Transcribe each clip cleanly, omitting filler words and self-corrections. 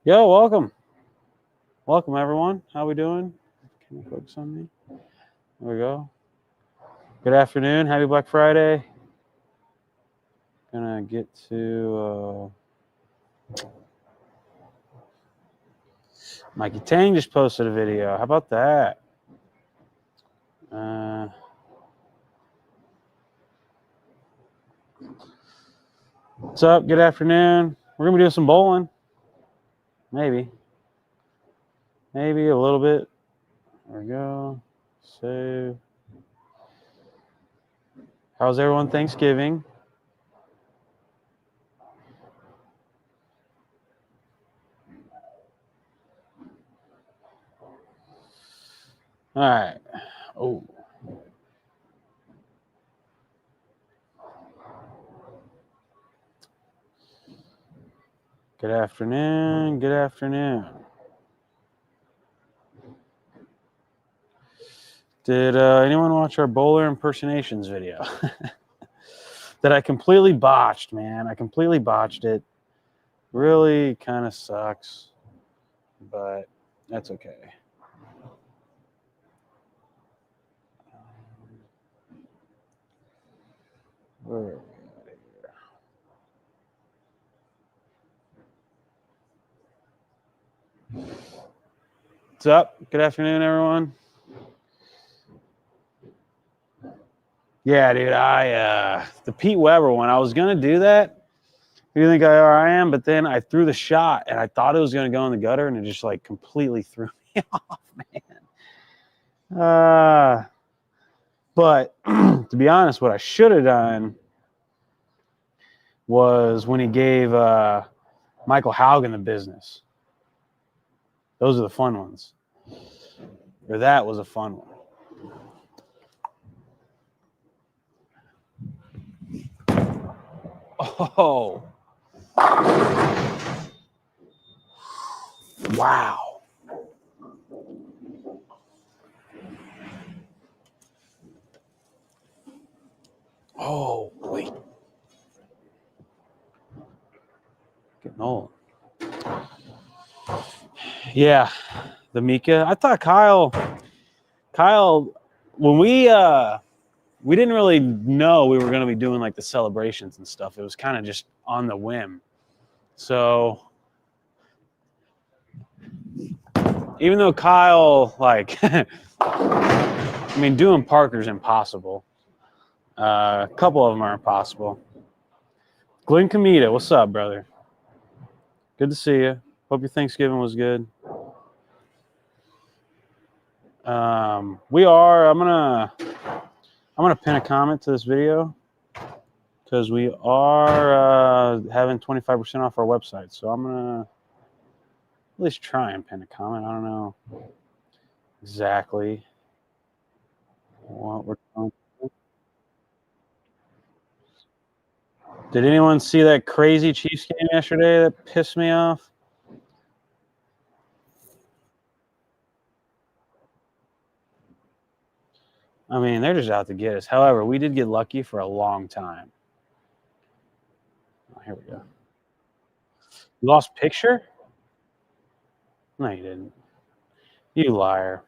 Yo, welcome. Welcome, everyone. How we doing? Can you focus on me? There we go. Good afternoon. Happy Black Friday. Gonna get to Mikey Tang just posted a video. How about that? What's up? Good afternoon. We're gonna be doing some bowling. Maybe a little bit. There we go. Save. How's everyone Thanksgiving? All right. Oh. Good afternoon. Good afternoon. Did anyone watch our bowler impersonations video? That I completely botched, man. I completely botched it. Really kind of sucks, but that's okay. Where are we at here? What's up? Good afternoon, everyone. Yeah, dude, the Pete Weber one, I was gonna do that. You think I am, but then I threw the shot and I thought it was gonna go in the gutter, and it just like completely threw me off, man. But to be honest, what I should have done was when he gave Michael Haugen the business. Those are the fun ones. Or that was a fun one. Oh. Wow. Oh, wait. Getting old. Yeah, the Mika. I thought Kyle, when we didn't really know we were going to be doing like the celebrations and stuff. It was kind of just on the whim. So even though Kyle, like, I mean, doing Parker's impossible. A couple of them are impossible. Glenn Comita, what's up, brother? Good to see you. Hope your Thanksgiving was good. I'm gonna pin a comment to this video because we are having 25% off our website. So I'm gonna at least try and pin a comment. I don't know exactly what we're doing. Did anyone see that crazy Chiefs game yesterday that pissed me off? I mean, they're just out to get us. However, we did get lucky for a long time. Oh, here we go. You lost picture? No, you didn't. You liar.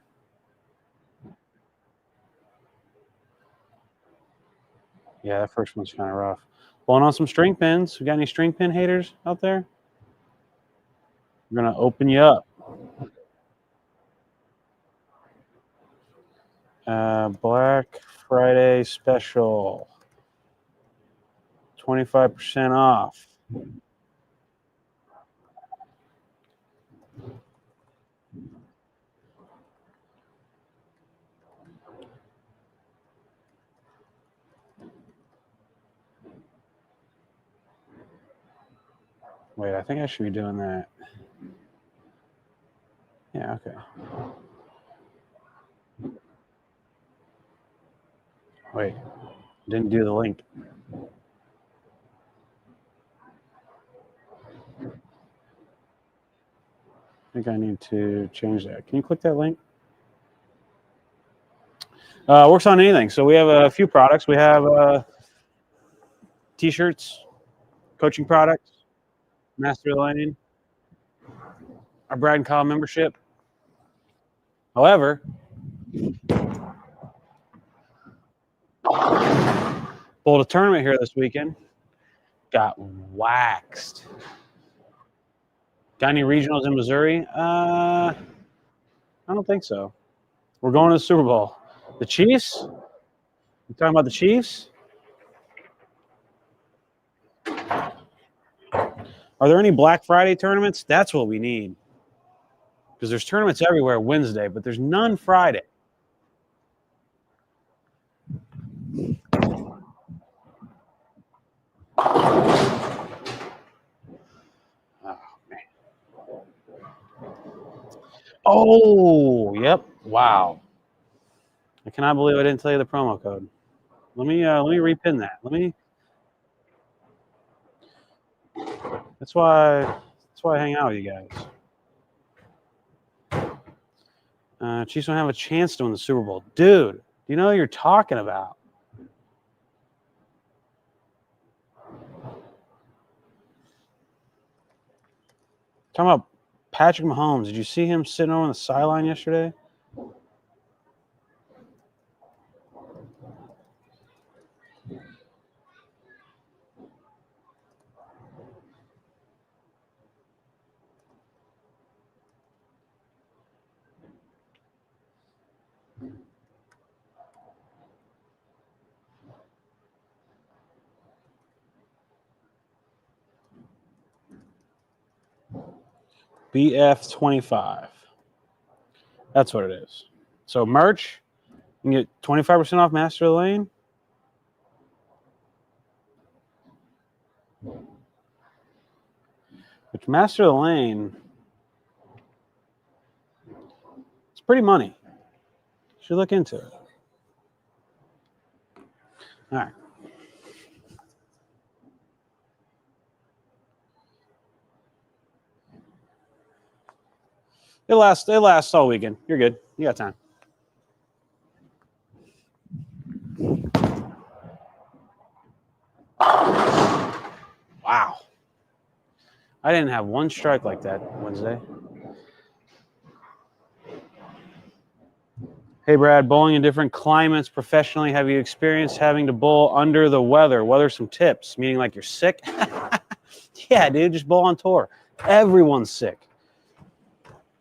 Yeah, that first one's kind of rough. Pulling on some string pins. We got any string pin haters out there? We're going to open you up. Black Friday special. 25% off. Wait, I think I should be doing that. Yeah, okay. Wait, didn't do the link. I think I need to change that. Can you click that link? Works on anything. So we have a few products. We have t-shirts, coaching products, master lining. our Brad and Kyle membership. However, bowled a tournament here this weekend. Got waxed. Got any regionals in Missouri? I don't think so. We're going to the Super Bowl. The Chiefs? You talking about the Chiefs? Are there any Black Friday tournaments? That's what we need. Because there's tournaments everywhere Wednesday, but there's none Friday. Oh, yep. Wow. I cannot believe I didn't tell you the promo code. Let me repin that. That's why I hang out with you guys. Chiefs don't have a chance to win the Super Bowl. Dude, do you know what you're talking about? Talking about Patrick Mahomes. Did you see him sitting on the sideline yesterday? BF25. That's what it is. So merch, you can get 25% off Master of the Lane. Which Master of the Lane, it's pretty money. You should look into it. All right. It lasts all weekend. You're good. You got time. Wow. I didn't have one strike like that Wednesday. Hey, Brad, bowling in different climates professionally. Have you experienced having to bowl under the weather? What are some tips? Meaning like you're sick? Yeah, dude, just bowl on tour. Everyone's sick.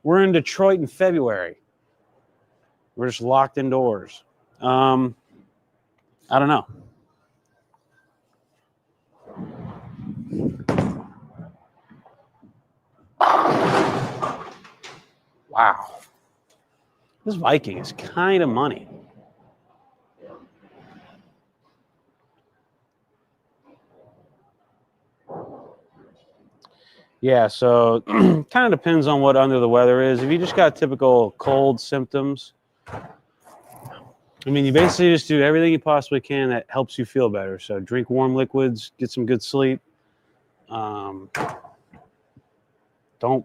We're in Detroit in February. We're just locked indoors. I don't know. Wow. This Viking is kind of money. Yeah, so kind of depends on what under the weather is. If you just got typical cold symptoms, I mean, you basically just do everything you possibly can that helps you feel better. So drink warm liquids, get some good sleep. Don't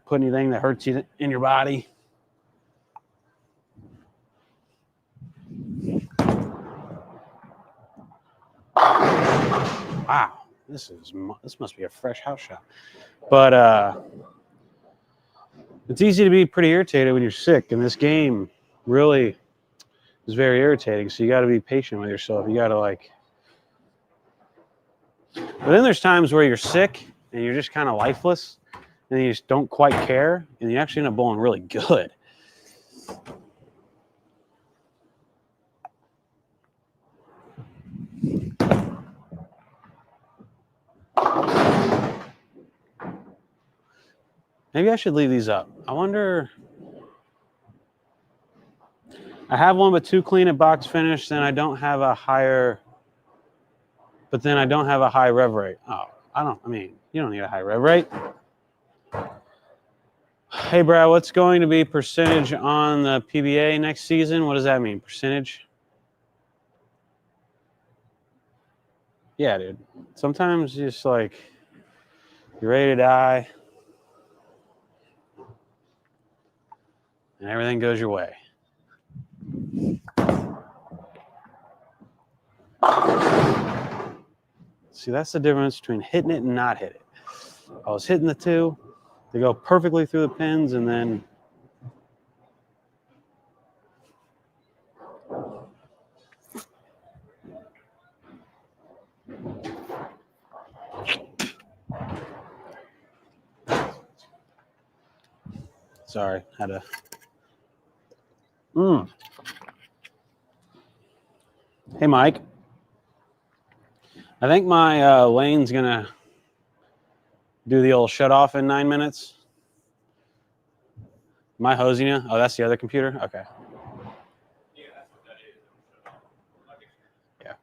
put anything that hurts you in your body. Wow, this must be a fresh house shot. But it's easy to be pretty irritated when you're sick, and this game really is very irritating. So you got to be patient with yourself. You got to But then there's times where you're sick and you're just kind of lifeless, and you just don't quite care, and you actually end up bowling really good. Maybe I should leave these up. I wonder. I have one with 2 clean at box finish, then I don't have a higher. But then I don't have a high rev rate. Oh, you don't need a high rev rate. Hey, Brad, what's going to be percentage on the PBA next season? What does that mean, percentage? Yeah, dude. Sometimes you're just like, you're ready to die, and everything goes your way. See, that's the difference between hitting it and not hitting it. I was hitting the 2, They go perfectly through the pins, and then sorry, had to. Hey, Mike. I think my lane's gonna do the old shut off in 9 minutes. Am I hosing you? Oh, that's the other computer? Okay. Yeah, that's what that is. Yeah.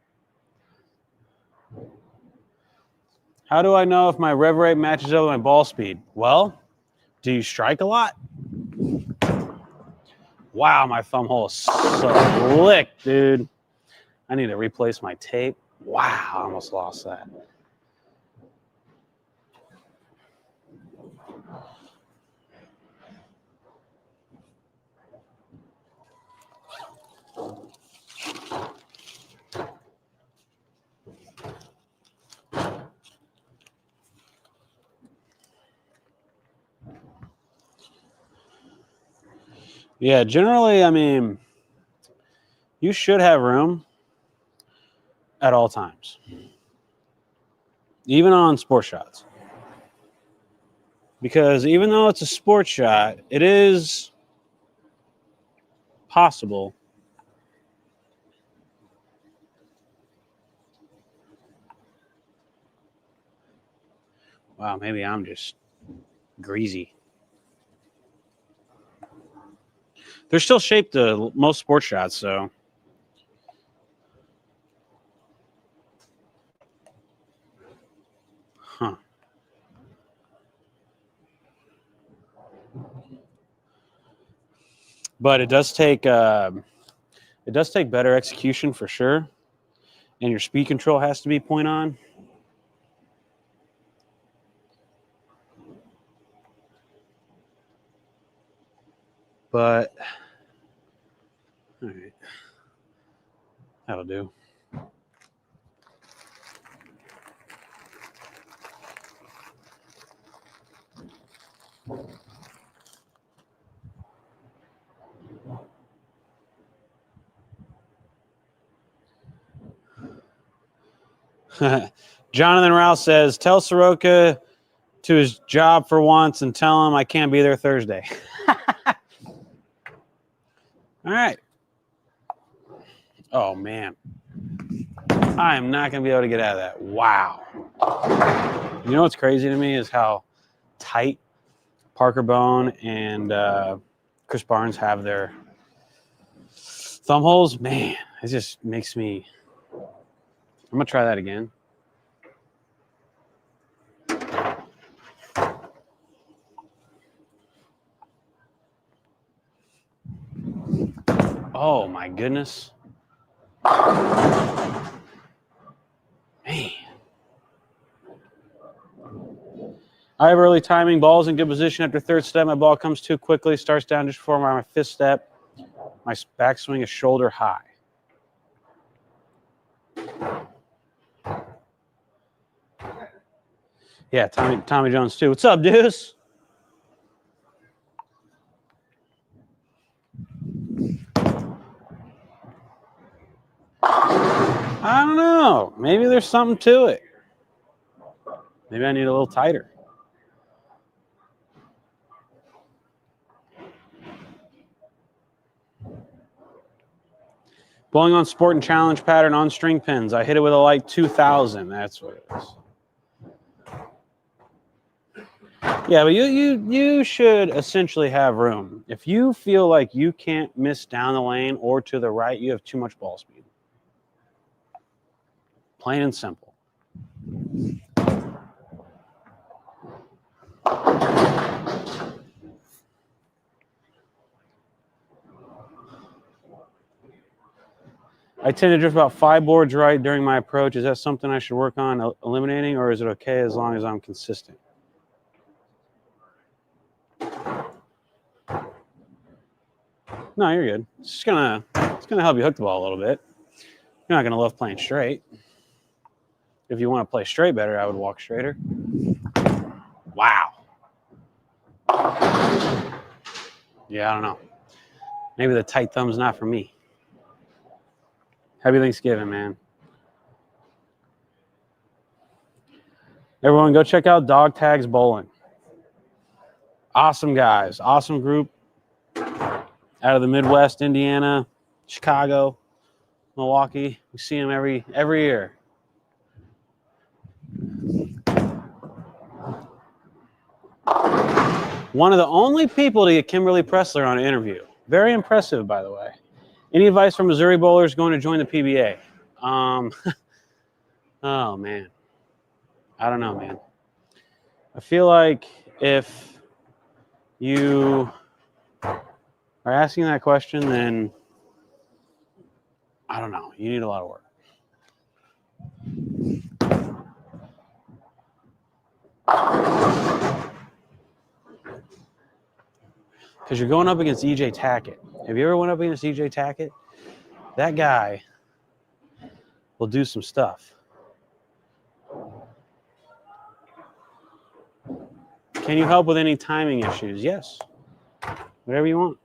How do I know if my rev rate matches up with my ball speed? Well, do you strike a lot? Wow, my thumb hole is slick, dude. I need to replace my tape. Wow, I almost lost that. Yeah, generally, I mean, you should have room at all times, even on sport shots. Because even though it's a sport shot, it is possible wow, maybe I'm just greasy. They're still shaped to most sports shots, so. Huh. But it does take better execution for sure, and your speed control has to be point on. But all right, that'll do. Jonathan Rouse says, tell Soroka to his job for once and tell him I can't be there Thursday. All right. Oh, man. I am not going to be able to get out of that. Wow. You know what's crazy to me is how tight Parker Bone and Chris Barnes have their thumb holes. Man, it just makes me... I'm going to try that again. Oh, my goodness. Man. I have early timing. Ball's in good position after third step. My ball comes too quickly. Starts down just before my fifth step. My backswing is shoulder high. Yeah, Tommy Jones too. What's up, Deuce? I don't know. Maybe there's something to it. Maybe I need a little tighter. Bowling on sport and challenge pattern on string pins. I hit it with a light 2000. That's what it is. Yeah, but you should essentially have room. If you feel like you can't miss down the lane or to the right, you have too much ball speed. Plain and simple. I tend to drift about 5 boards right during my approach. Is that something I should work on eliminating, or is it okay as long as I'm consistent? No, you're good. It's gonna help you hook the ball a little bit. You're not gonna love playing straight. If you want to play straight better, I would walk straighter. Wow. Yeah, I don't know. Maybe the tight thumb's not for me. Happy Thanksgiving, man. Everyone, go check out Dog Tags Bowling. Awesome guys, awesome group out of the Midwest, Indiana, Chicago, Milwaukee. We see them every year. One of the only people to get Kimberly Pressler on an interview. Very impressive, by the way. Any advice for Missouri bowlers going to join the PBA? Oh, man. I don't know, man. I feel like if you are asking that question, then I don't know. You need a lot of work. Because you're going up against EJ Tackett. Have you ever went up against EJ Tackett? That guy will do some stuff. Can you help with any timing issues? Yes. Whatever you want.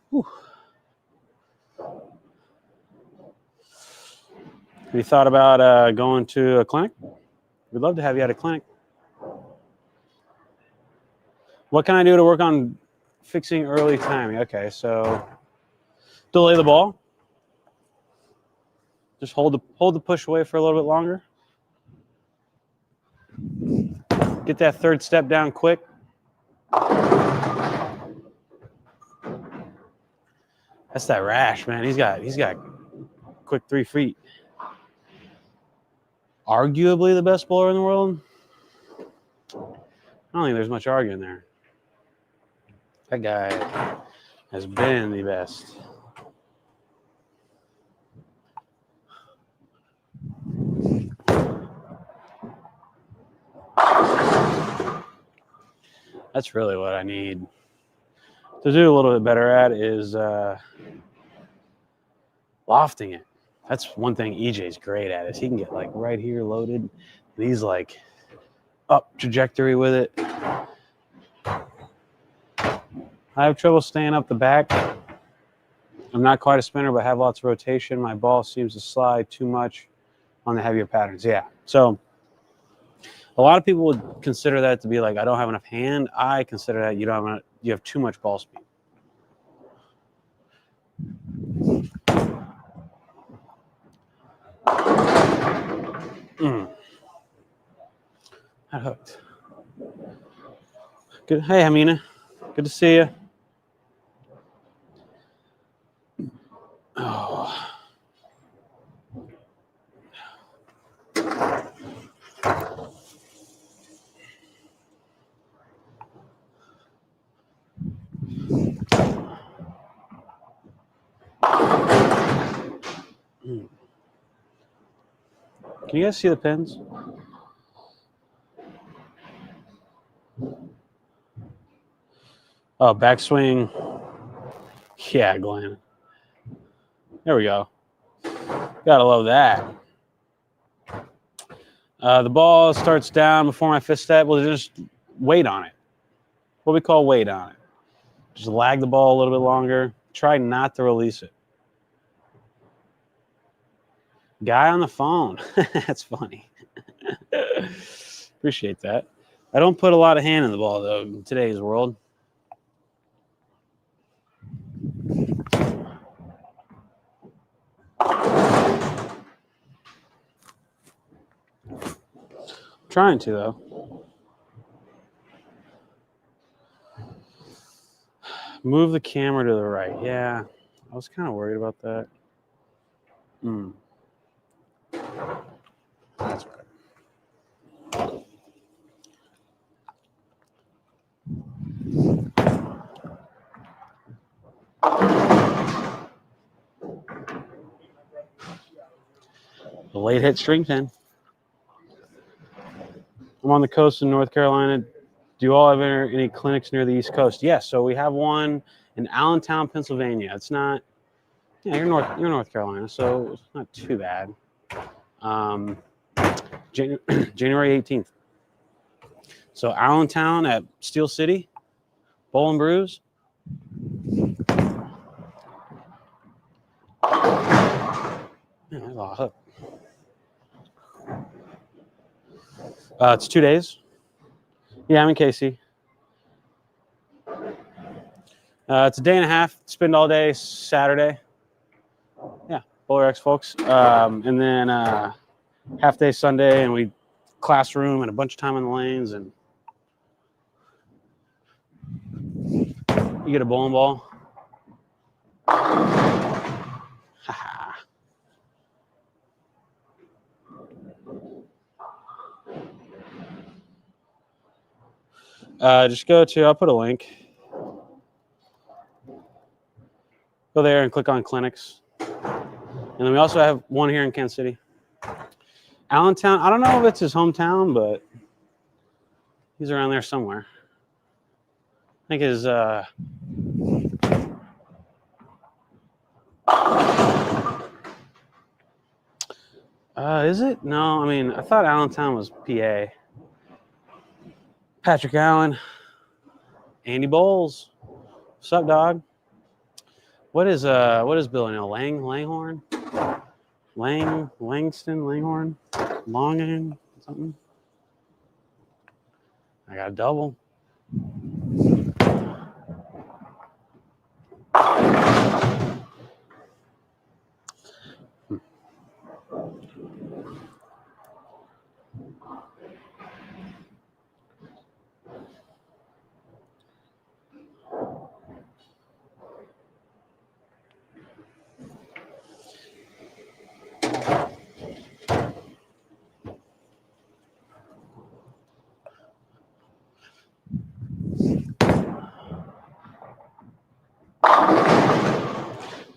Whew. Have you thought about going to a clinic? We'd love to have you at a clinic. What can I do to work on fixing early timing? Okay, so delay the ball. Just hold the push away for a little bit longer. Get that third step down quick. That's that Rash, man. He's got quick 3 feet. Arguably the best bowler in the world. I don't think there's much arguing there. That guy has been the best. That's really what I need to do a little bit better at is lofting it. That's one thing EJ's great at is he can get like right here loaded. And he's like up trajectory with it. I have trouble staying up the back. I'm not quite a spinner, but have lots of rotation. My ball seems to slide too much on the heavier patterns. Yeah. So a lot of people would consider that to be like, I don't have enough hand. I consider that you have too much ball speed. That hooked. Good. Hey, Amina. Good to see you. Oh. Can you guys see the pins? Oh, backswing. Yeah, Glenn. There we go. Gotta love that. The ball starts down before my fifth step. We'll just wait on it. What we call wait on it. Just lag the ball a little bit longer. Try not to release it. Guy on the phone. That's funny. Appreciate that. I don't put a lot of hand in the ball, though, in today's world. Trying to, though. Move the camera to the right. Yeah, I was kind of worried about that. That's better. The late hit string pin. I'm on the coast in North Carolina. Do you all have any clinics near the East Coast? Yes, so we have one in Allentown, Pennsylvania. It's not Yeah, you're North Carolina, so it's not too bad. January 18th. So Allentown at Steel City, Bowl and Brews. Yeah, that's a hook. It's 2 days. Yeah, I'm in KC. It's a day and a half. Spend all day Saturday. Yeah, Bowler X folks. And then half day Sunday, and we classroom and a bunch of time on the lanes, and you get a bowling ball. Just go to, I'll put a link. Go there and click on clinics. And then we also have one here in Kansas City. Allentown, I don't know if it's his hometown, but he's around there somewhere. I think his is it? No, I mean, I thought Allentown was PA. Patrick Allen, Andy Bowles. What's up, dog? What is Billy now? Langhorn? Langston, Langhorn, Longing, something. I got a double.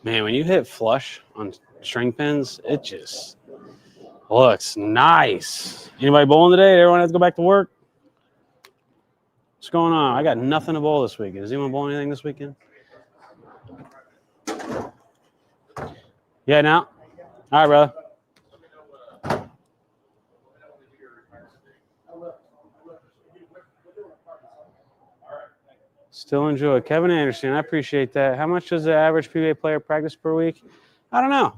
Man, when you hit flush on string pins, it just looks nice. Anybody bowling today? Everyone has to go back to work? What's going on? I got nothing to bowl this weekend. Is anyone bowling anything this weekend? Yeah, now? All right, brother. Still enjoy. Kevin Anderson, I appreciate that. How much does the average PBA player practice per week? I don't know.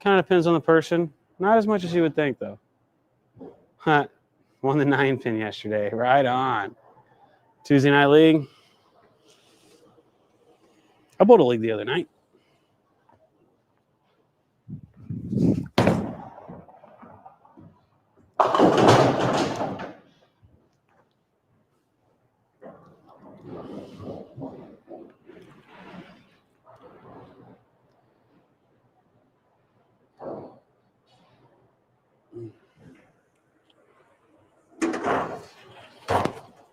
Kind of depends on the person. Not as much as you would think, though. Huh. Won the 9-pin yesterday. Right on. Tuesday night league. I bowled a league the other night.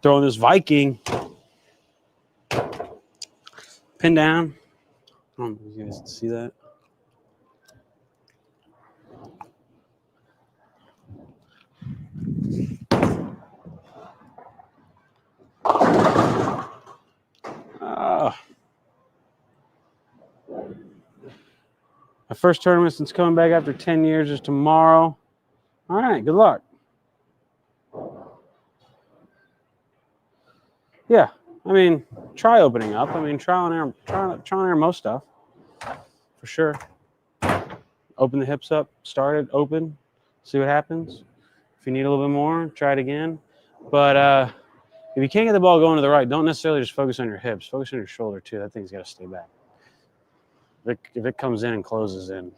Throwing this Viking. Pin down. I don't know if you guys see that. My first tournament since coming back after 10 years is tomorrow. All right, good luck. Yeah, I mean, try opening up. I mean, try and error most stuff, for sure. Open the hips up, start it, open, see what happens. If you need a little bit more, try it again. But if you can't get the ball going to the right, don't necessarily just focus on your hips. Focus on your shoulder, too. That thing's got to stay back. If it comes in and closes in.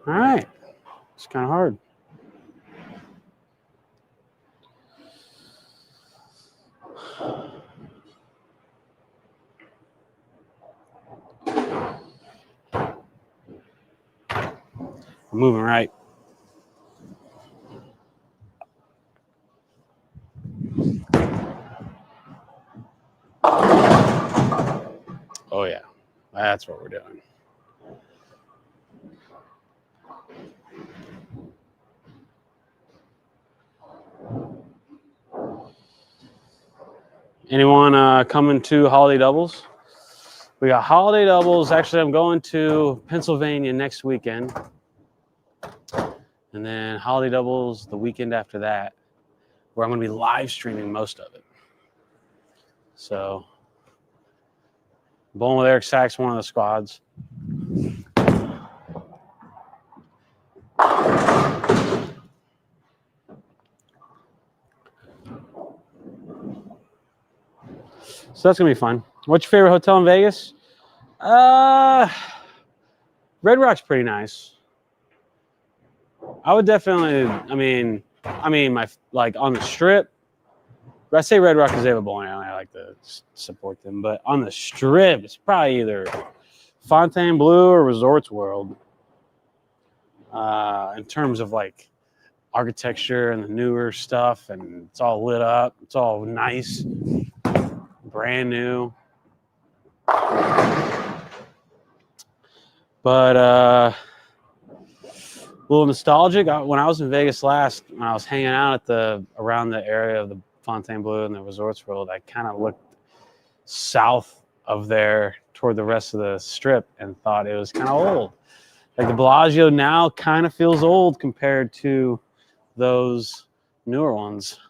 All right. It's kind of hard. I'm moving right. Oh, yeah. That's what we're doing. Anyone coming to holiday doubles? We got holiday doubles. Actually, I'm going to Pennsylvania next weekend. And then holiday doubles the weekend after that, where I'm going to be live streaming most of it. So, bowling with Eric Sachs, one of the squads. So that's going to be fun. What's your favorite hotel in Vegas? Red Rock's pretty nice. I would definitely, I mean, my, like, on the Strip, I say Red Rock because they have a bowling alley. I like to support them. But on the Strip, it's probably either Fontainebleau or Resorts World. In terms of, like, architecture and the newer stuff, and it's all lit up. It's all nice, brand new. But a little nostalgic. When I was in Vegas last, when I was hanging out at around the area of the Fontainebleau and the Resorts World, I kind of looked south of there toward the rest of the Strip and thought it was kind of old. Like the Bellagio now kind of feels old compared to those newer ones.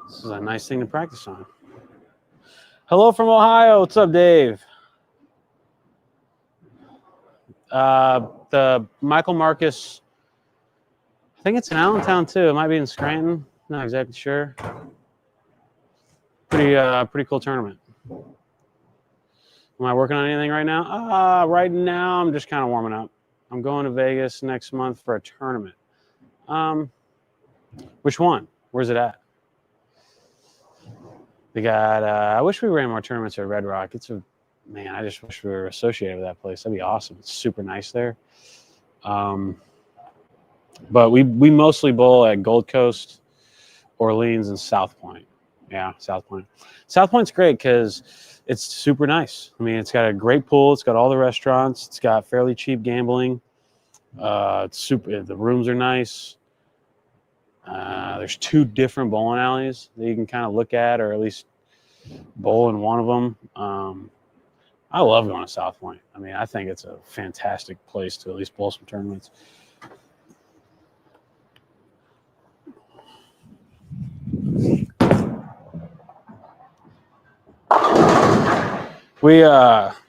This is a nice thing to practice on. Hello from Ohio. What's up, Dave? The Michael Marcus, I think it's in Allentown too. It might be in Scranton. Not exactly sure. Pretty cool tournament. Am I working on anything right now? Right now I'm just kind of warming up. I'm going to Vegas next month for a tournament. Which one? Where's it at? We got. I wish we ran more tournaments at Red Rock. Man, I just wish we were associated with that place. That'd be awesome. It's super nice there. But we mostly bowl at Gold Coast, Orleans, and South Point. Yeah, South Point. South Point's great because it's super nice. I mean, it's got a great pool. It's got all the restaurants. It's got fairly cheap gambling. It's super. The rooms are nice. There's 2 different bowling alleys that you can kind of look at, or at least bowl in one of them. I love going to South Point. I mean, I think it's a fantastic place to at least bowl some tournaments. We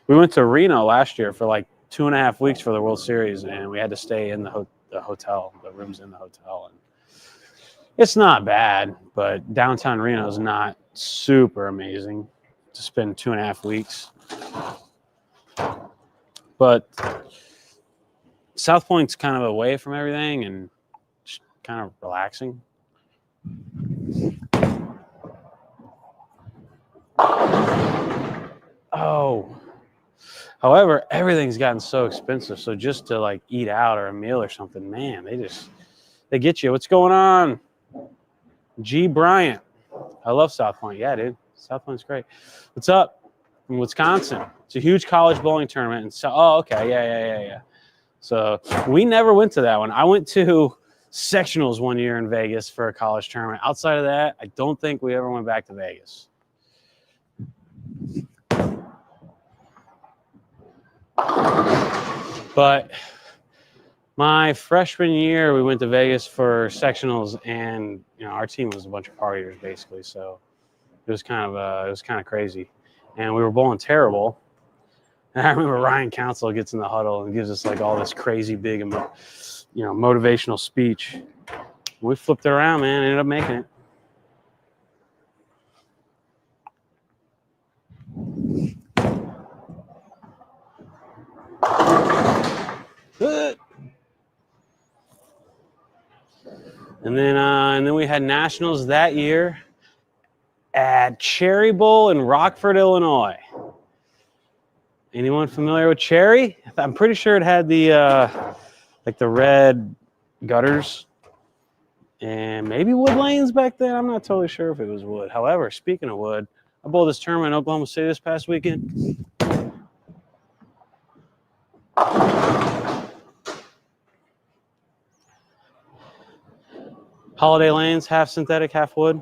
went to Reno last year for like 2.5 weeks for the World Series, and we had to stay in the hotel, the rooms in the hotel. And it's not bad, but downtown Reno is not super amazing to spend 2.5 weeks. But South Point's kind of away from everything and just kind of relaxing. Oh. However, everything's gotten so expensive. So just to like eat out or a meal or something, man, they get you. What's going on? G. Bryant. I love South Point. Yeah, dude. South Point's great. What's up? From Wisconsin. It's a huge college bowling tournament. And so, okay. Yeah. So we never went to that one. I went to sectionals one year in Vegas for a college tournament. Outside of that, I don't think we ever went back to Vegas. But my freshman year, we went to Vegas for sectionals, and our team was a bunch of partiers basically. So it was kind of crazy, and we were bowling terrible. And I remember Ryan Council gets in the huddle and gives us like all this crazy big, motivational speech. We flipped it around, man. Ended up making it. And then we had nationals that year at Cherry Bowl in Rockford, Illinois. Anyone familiar with Cherry? I'm pretty sure it had the like the red gutters and maybe wood lanes back then. I'm not totally sure if it was wood. However, speaking of wood, I bowled this tournament in Oklahoma City this past weekend. Holiday Lanes, half synthetic, half wood.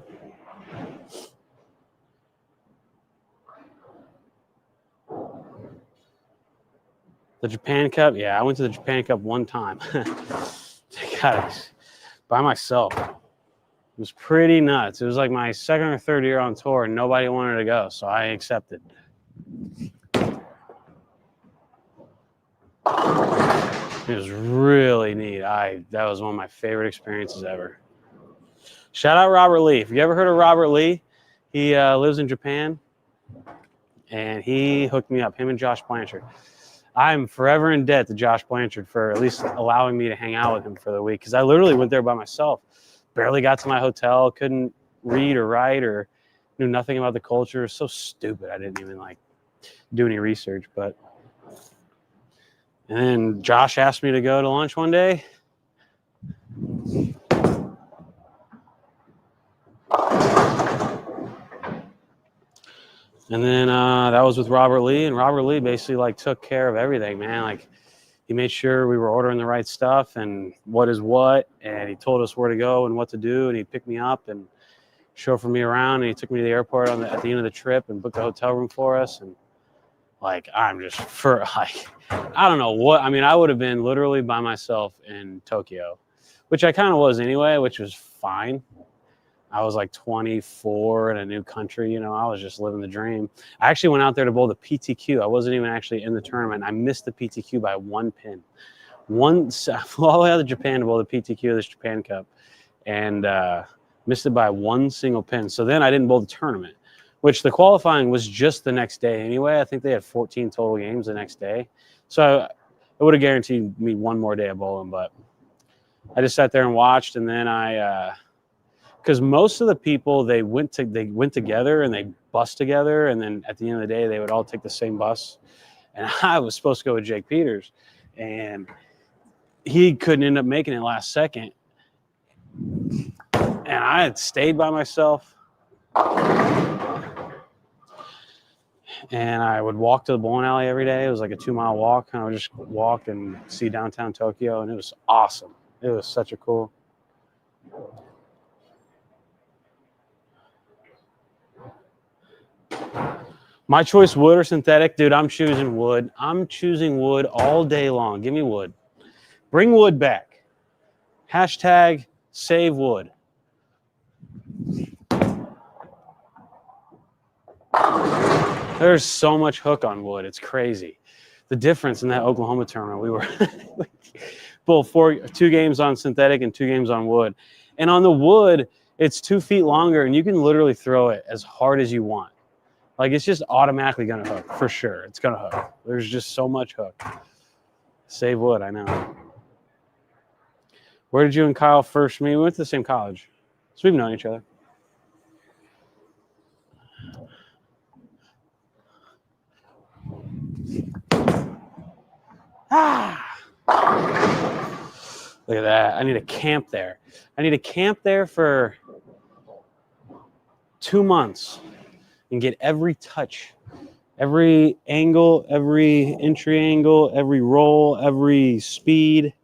The Japan Cup, yeah, I went to the Japan Cup one time. God, by myself. It was pretty nuts. It was like my second or third year on tour, and nobody wanted to go, so I accepted. It was really neat. That was one of my favorite experiences ever. Shout out Robert Lee. If you ever heard of Robert Lee, he lives in Japan, and he hooked me up, him and Josh Blanchard. I'm forever in debt to Josh Blanchard for at least allowing me to hang out with him for the week, because I literally went there by myself. Barely got to my hotel, couldn't read or write or knew nothing about the culture. It was so stupid. I didn't even do any research. But and then Josh asked me to go to lunch one day. And then that was with Robert Lee, and Robert Lee basically took care of everything, man. He made sure we were ordering the right stuff and what is what, and he told us where to go and what to do, and he picked me up and chauffeured me around, and he took me to the airport at the end of the trip and booked a hotel room for us. And I'm just I don't know what, I would have been literally by myself in Tokyo, which I kind of was anyway, which was fine. I was 24 in a new country, I was just living the dream. I actually went out there to bowl the PTQ. I wasn't even actually in the tournament. I missed the PTQ by one pin. I flew all the way out to Japan to bowl the PTQ of this Japan Cup and missed it by one single pin. So then I didn't bowl the tournament, which the qualifying was just the next day anyway. I think they had 14 total games the next day. So it would have guaranteed me one more day of bowling, but I just sat there and watched, and then because most of the people, they went together and they bus together, and then at the end of the day they would all take the same bus. And I was supposed to go with Jake Peters, and he couldn't end up making it last second, and I had stayed by myself, and I would walk to the bowling alley every day. It was like a 2-mile walk, and I would just walk and see downtown Tokyo, and it was awesome. It was such a cool. My choice, wood or synthetic? Dude, I'm choosing wood. I'm choosing wood all day long. Give me wood. Bring wood back. Hashtag save wood. There's so much hook on wood. It's crazy. The difference in that Oklahoma tournament, we were bowled 2 games on synthetic and 2 games on wood. And on the wood, it's 2 feet longer, and you can literally throw it as hard as you want. It's just automatically going to hook, for sure. It's going to hook. There's just so much hook. Save wood, I know. Where did you and Kyle first meet? We went to the same college, so we've known each other. Look at that. I need to camp there. I need to camp there for 2 months. And get every touch, every angle, every entry angle, every roll, every speed,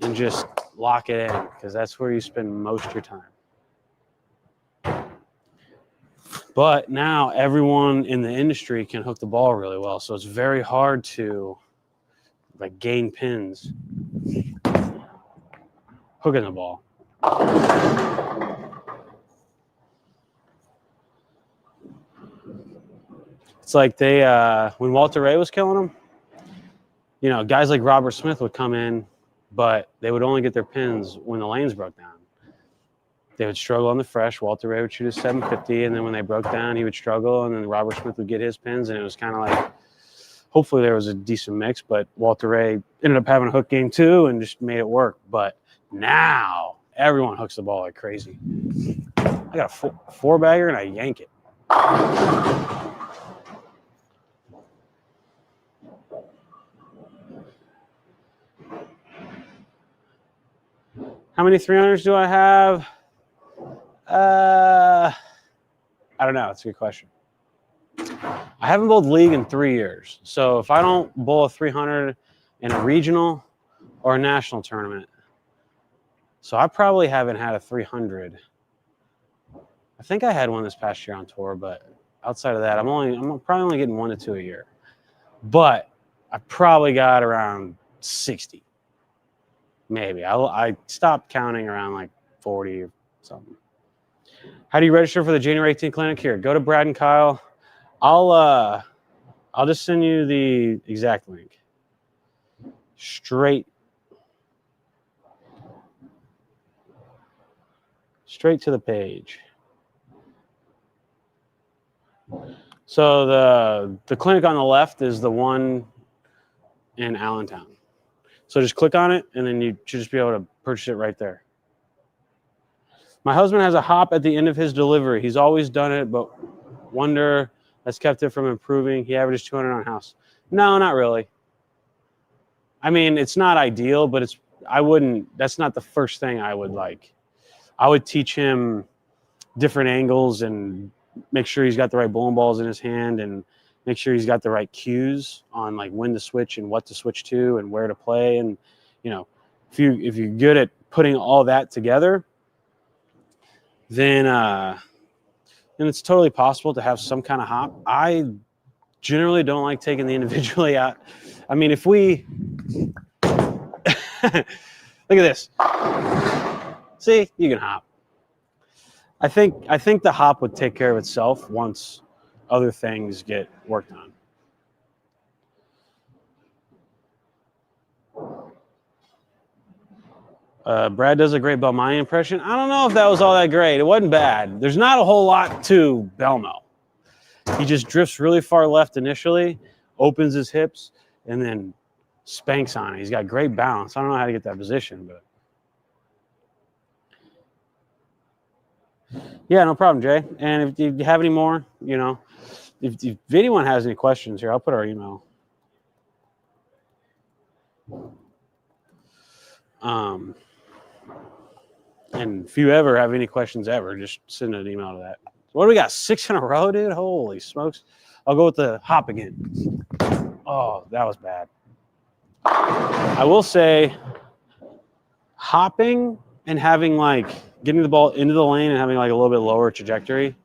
and just lock it in, because that's where you spend most of your time. But now everyone in the industry can hook the ball really well, so it's very hard to gain pins hooking the ball. It's like they, when Walter Ray was killing them, guys like Robert Smith would come in, but they would only get their pins when the lanes broke down. They would struggle on the fresh. Walter Ray would shoot his 750, and then when they broke down, he would struggle, and then Robert Smith would get his pins, and it was kind of hopefully there was a decent mix, but Walter Ray ended up having a hook game too and just made it work. But now everyone hooks the ball like crazy. I got a four bagger and I yank it. How many 300s do I have? I don't know. It's a good question. I haven't bowled league in 3 years. So if I don't bowl a 300 in a regional or a national tournament, so I probably haven't had a 300. I think I had one this past year on tour, but outside of that, I'm probably only getting 1 to 2 a year. But I probably got around 60. Maybe. I stopped counting around like 40 or something. How do you register for the January 18th clinic? Here, go to Brad and Kyle. I'll just send you the exact link. Straight to the page. So the clinic on the left is the one in Allentown. So just click on it, and then you should just be able to purchase it right there. My husband has a hop at the end of his delivery. He's always done it, but wonder that's kept it from improving. He averages 200 on house. No, not really. I mean, it's not ideal, but that's not the first thing I would like. I would teach him different angles and make sure he's got the right bowling balls in his hand and make sure he's got the right cues on like when to switch and what to switch to and where to play. And, you know, if you're good at putting all that together, then it's totally possible to have some kind of hop. I generally don't like taking the individually out. I mean, if we look at this, see, you can hop. I think the hop would take care of itself once other things get worked on. Brad does a great Belmont impression. I don't know if that was all that great. It wasn't bad. There's not a whole lot to Belmo. He just drifts really far left initially, opens his hips, and then spanks on it. He's got great balance. I don't know how to get that position, but yeah, no problem, Jay. And if you have any more, you know, if anyone has any questions here, I'll put our email. And if you ever have any questions ever, just send an email to that. What do we got? 6 in a row, dude? Holy smokes. I'll go with the hop again. Oh, that was bad. I will say hopping and having like getting the ball into the lane and having like a little bit lower trajectory,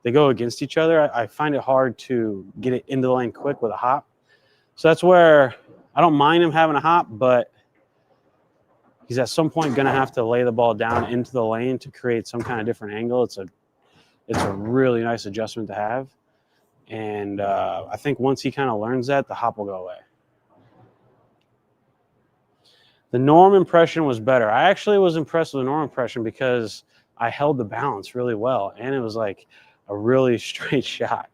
they go against each other. I find it hard to get it into the lane quick with a hop. So that's where I don't mind him having a hop, but he's at some point going to have to lay the ball down into the lane to create some kind of different angle. It's a really nice adjustment to have. And I think once he kind of learns that, the hop will go away. The Norm impression was better. I actually was impressed with the Norm impression because I held the balance really well, and it was like a really straight shot.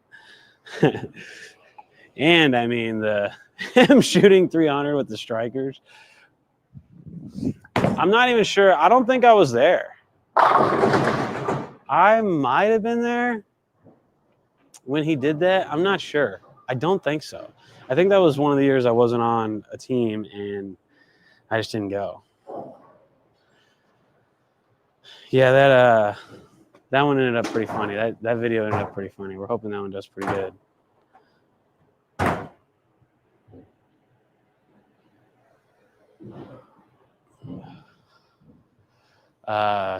And I mean, him shooting 300 with the strikers, I'm not even sure. I don't think I was there. I might have been there when he did that. I'm not sure. I don't think so. I think that was one of the years I wasn't on a team and I just didn't go. Yeah, that one ended up pretty funny. That video ended up pretty funny. We're hoping that one does pretty good.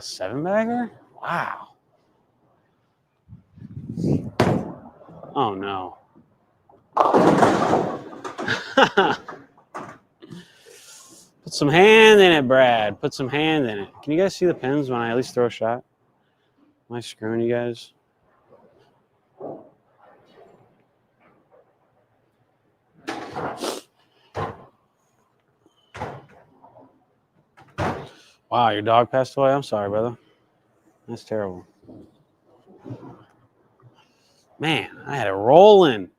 Seven bagger? Wow. Oh no. Put some hand in it, Brad. Put some hand in it. Can you guys see the pins when I at least throw a shot? Am I screwing you guys? Wow, your dog passed away? I'm sorry, brother. That's terrible. Man, I had it rolling.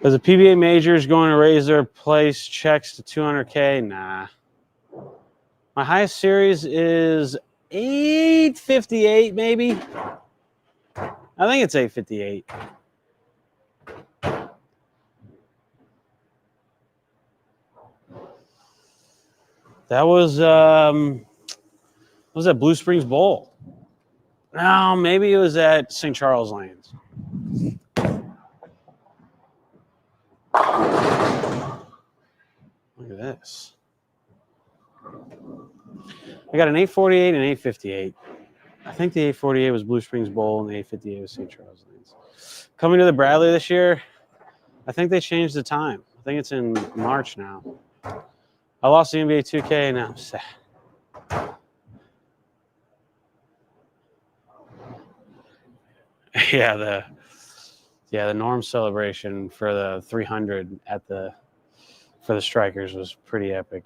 As the PBA majors going to raise their place checks to 200K? Nah. My highest series is 858, maybe. I think it's 858. That was at Blue Springs Bowl? No, maybe it was at St. Charles Lanes. Look at this. I got an 848 and 858. I think the 848 was Blue Springs Bowl and the 858 was St. Charles Lanes. Coming to the Bradley this year, I think they changed the time. I think it's in March now. I lost the NBA 2K and now I'm sad. Yeah, the Norm celebration for the 300 for the Strikers was pretty epic.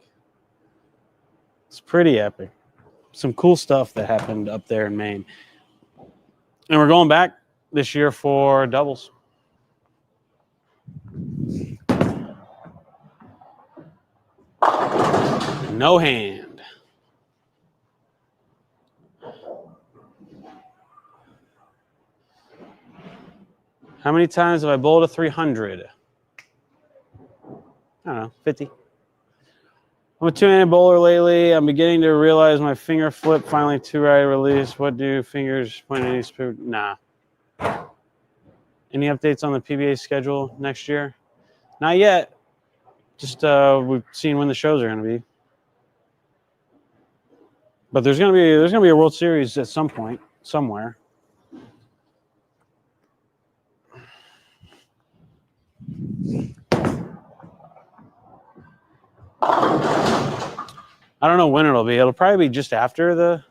It's pretty epic. Some cool stuff that happened up there in Maine. And we're going back this year for doubles. No hand. How many times have I bowled a 300? I don't know, 50. I'm a two-handed bowler lately. I'm beginning to realize my finger flip finally two-right release. What do fingers point any spoon? Nah. Any updates on the PBA schedule next year? Not yet. Just we've seen when the shows are going to be. But there's going to be a World Series at some point, somewhere. I don't know when it'll be. It'll probably be just after the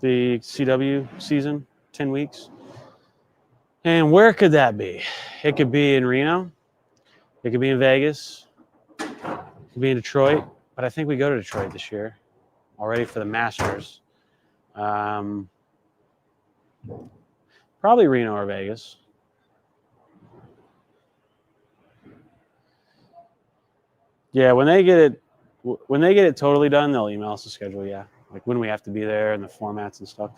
CW season, 10 weeks. And where could that be? It could be in Reno. It could be in Vegas. It could be in Detroit. But I think we go to Detroit this year already for the Masters. Probably Reno or Vegas. Yeah, when they get it totally done, they'll email us the schedule. Yeah, like when we have to be there and the formats and stuff.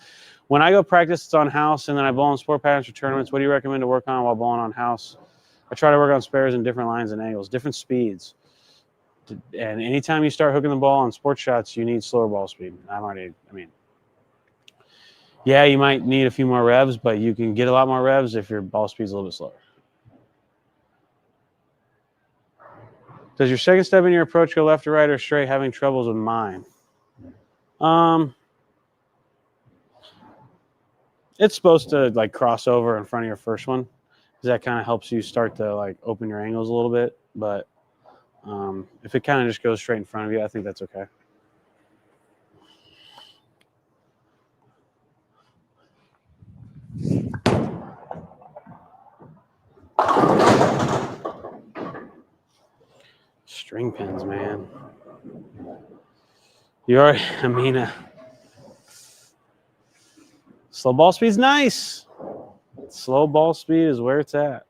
When I go practice, it's on house, and then I bowl on sport patterns for tournaments. What do you recommend to work on while bowling on house? I try to work on spares in different lines and angles, different speeds. And anytime you start hooking the ball on sport shots, you need slower ball speed. Yeah, you might need a few more revs, but you can get a lot more revs if your ball speed's a little bit slower. Does your second step in your approach go left or right or straight? Having troubles with mine. It's supposed to like cross over in front of your first one, because that kind of helps you start to like open your angles a little bit. But if it kind of just goes straight in front of you, I think that's okay. String pins, man. You already, Amina. Slow ball speed's nice. Slow ball speed is where it's at.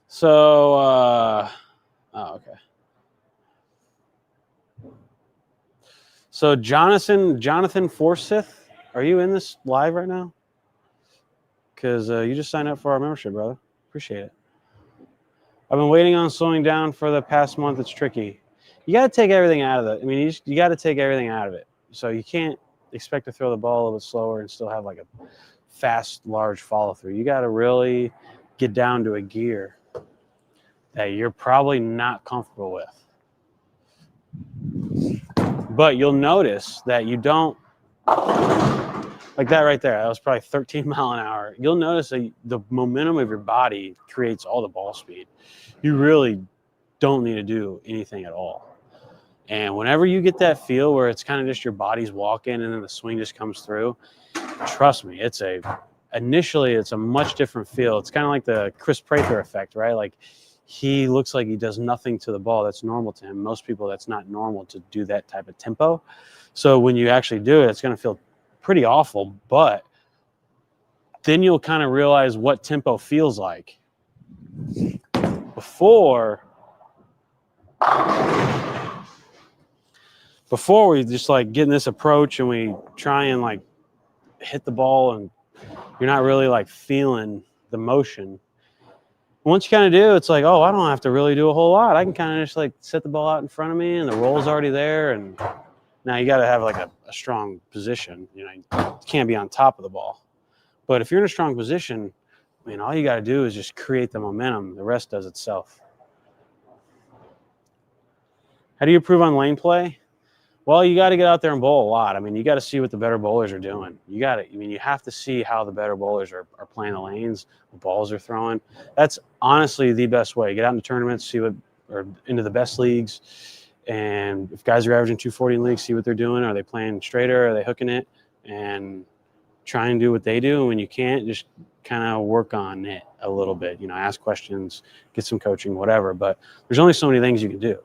So, oh, okay. So Jonathan Forsyth, are you in this live right now? Because you just signed up for our membership, brother. Appreciate it. I've been waiting on slowing down for the past month. It's tricky. You got to take everything out of it. I mean, you got to take everything out of it. So you can't expect to throw the ball a little bit slower and still have like a fast, large follow through. You got to really get down to a gear that you're probably not comfortable with. But you'll notice that you don't, like that right there, that was probably 13 mile an hour. You'll notice that the momentum of your body creates all the ball speed. You really don't need to do anything at all. And whenever you get that feel where it's kind of just your body's walking and then the swing just comes through, trust me, it's a initially it's a much different feel. It's kind of like the Chris Prather effect, right? Like he looks like he does nothing to the ball. That's normal to him. Most people, that's not normal to do that type of tempo. So when you actually do it, it's going to feel pretty awful, but then you'll kind of realize what tempo feels like. Before we just like get in this approach and we try and like hit the ball and you're not really like feeling the motion. Once you kind of do, it's like, oh, I don't have to really do a whole lot. I can kind of just like set the ball out in front of me and the roll's already there. And now you got to have like a strong position. You know, you can't be on top of the ball. But if you're in a strong position, I mean, all you got to do is just create the momentum. The rest does itself. How do you improve on lane play? Well, you got to get out there and bowl a lot. I mean, you got to see what the better bowlers are doing. You have to see how the better bowlers are playing the lanes, what balls they're throwing. That's honestly the best way. Get out into tournaments, or into the best leagues. And if guys are averaging 240 in leagues, see what they're doing. Are they playing straighter? Are they hooking it? And try and do what they do. And when you can't, just kind of work on it a little bit. You know, ask questions, get some coaching, whatever. But there's only so many things you can do.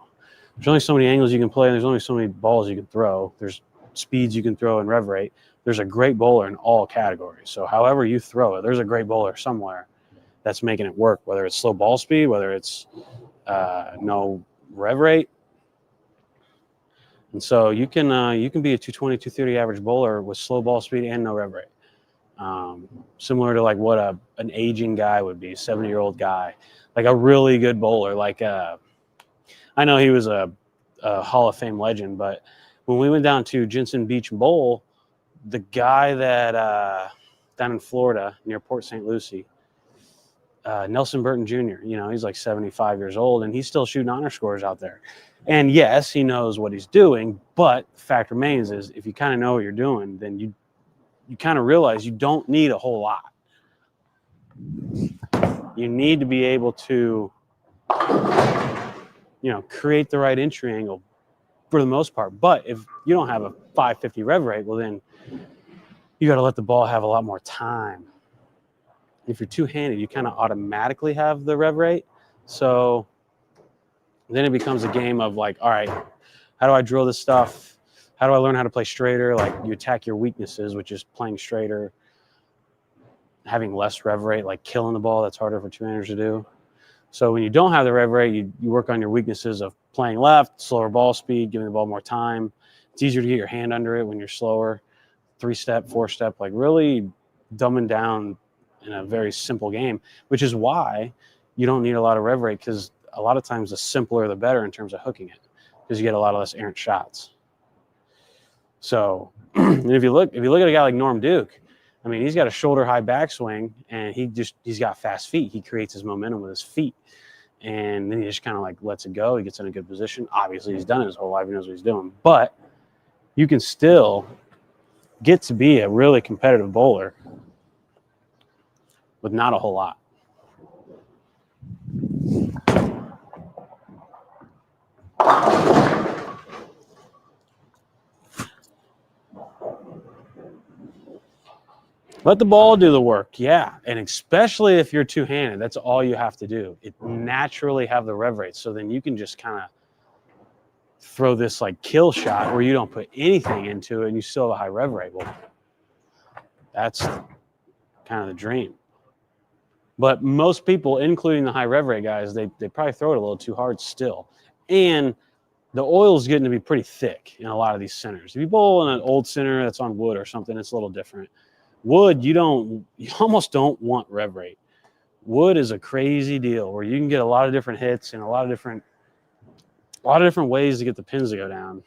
There's only so many angles you can play, and there's only so many balls you can throw. There's speeds you can throw and rev rate. There's a great bowler in all categories. So however you throw it, there's a great bowler somewhere that's making it work, whether it's slow ball speed, whether it's no rev rate. And so you can be a 220, 230 average bowler with slow ball speed and no rev rate. Similar to like what an aging guy would be, 70-year-old guy, like a really good bowler, like I know he was a Hall of Fame legend, but when we went down to Jensen Beach Bowl, the guy that down in Florida near Port St. Lucie, Nelson Burton Jr., you know, he's like 75 years old, and he's still shooting honor scores out there. And yes, he knows what he's doing, but the fact remains is if you kind of know what you're doing, then you kind of realize you don't need a whole lot. You need to be able to, you know, create the right entry angle for the most part. But if you don't have a 550 rev rate, well, then you got to let the ball have a lot more time. If you're two-handed, you kind of automatically have the rev rate. So then it becomes a game of like, all right, how do I drill this stuff? How do I learn how to play straighter? Like you attack your weaknesses, which is playing straighter, having less rev rate, like killing the ball. That's harder for two-handers to do. So when you don't have the rev rate, you work on your weaknesses of playing left, slower ball speed, giving the ball more time. It's easier to get your hand under it when you're slower. 3-step, 4-step, like really dumbing down in a very simple game, which is why you don't need a lot of rev rate, because a lot of times the simpler the better in terms of hooking it, because you get a lot of less errant shots. So and if you look at a guy like Norm Duke, I mean, he's got a shoulder-high backswing, and he's got fast feet. He creates his momentum with his feet, and then he just kind of like lets it go. He gets in a good position. Obviously, he's done it his whole life. He knows what he's doing. But you can still get to be a really competitive bowler with not a whole lot. Let the ball do the work, yeah. And especially if you're two-handed, that's all you have to do. It naturally have the rev rate. So then you can just kind of throw this like kill shot where you don't put anything into it and you still have a high rev rate. Well, that's kind of the dream. But most people, including the high rev rate guys, they probably throw it a little too hard still. And the oil's getting to be pretty thick in a lot of these centers. If you bowl in an old center that's on wood or something, it's a little different. Wood, you almost don't want rev rate. Wood is a crazy deal where you can get a lot of different hits and a lot of different ways to get the pins to go down.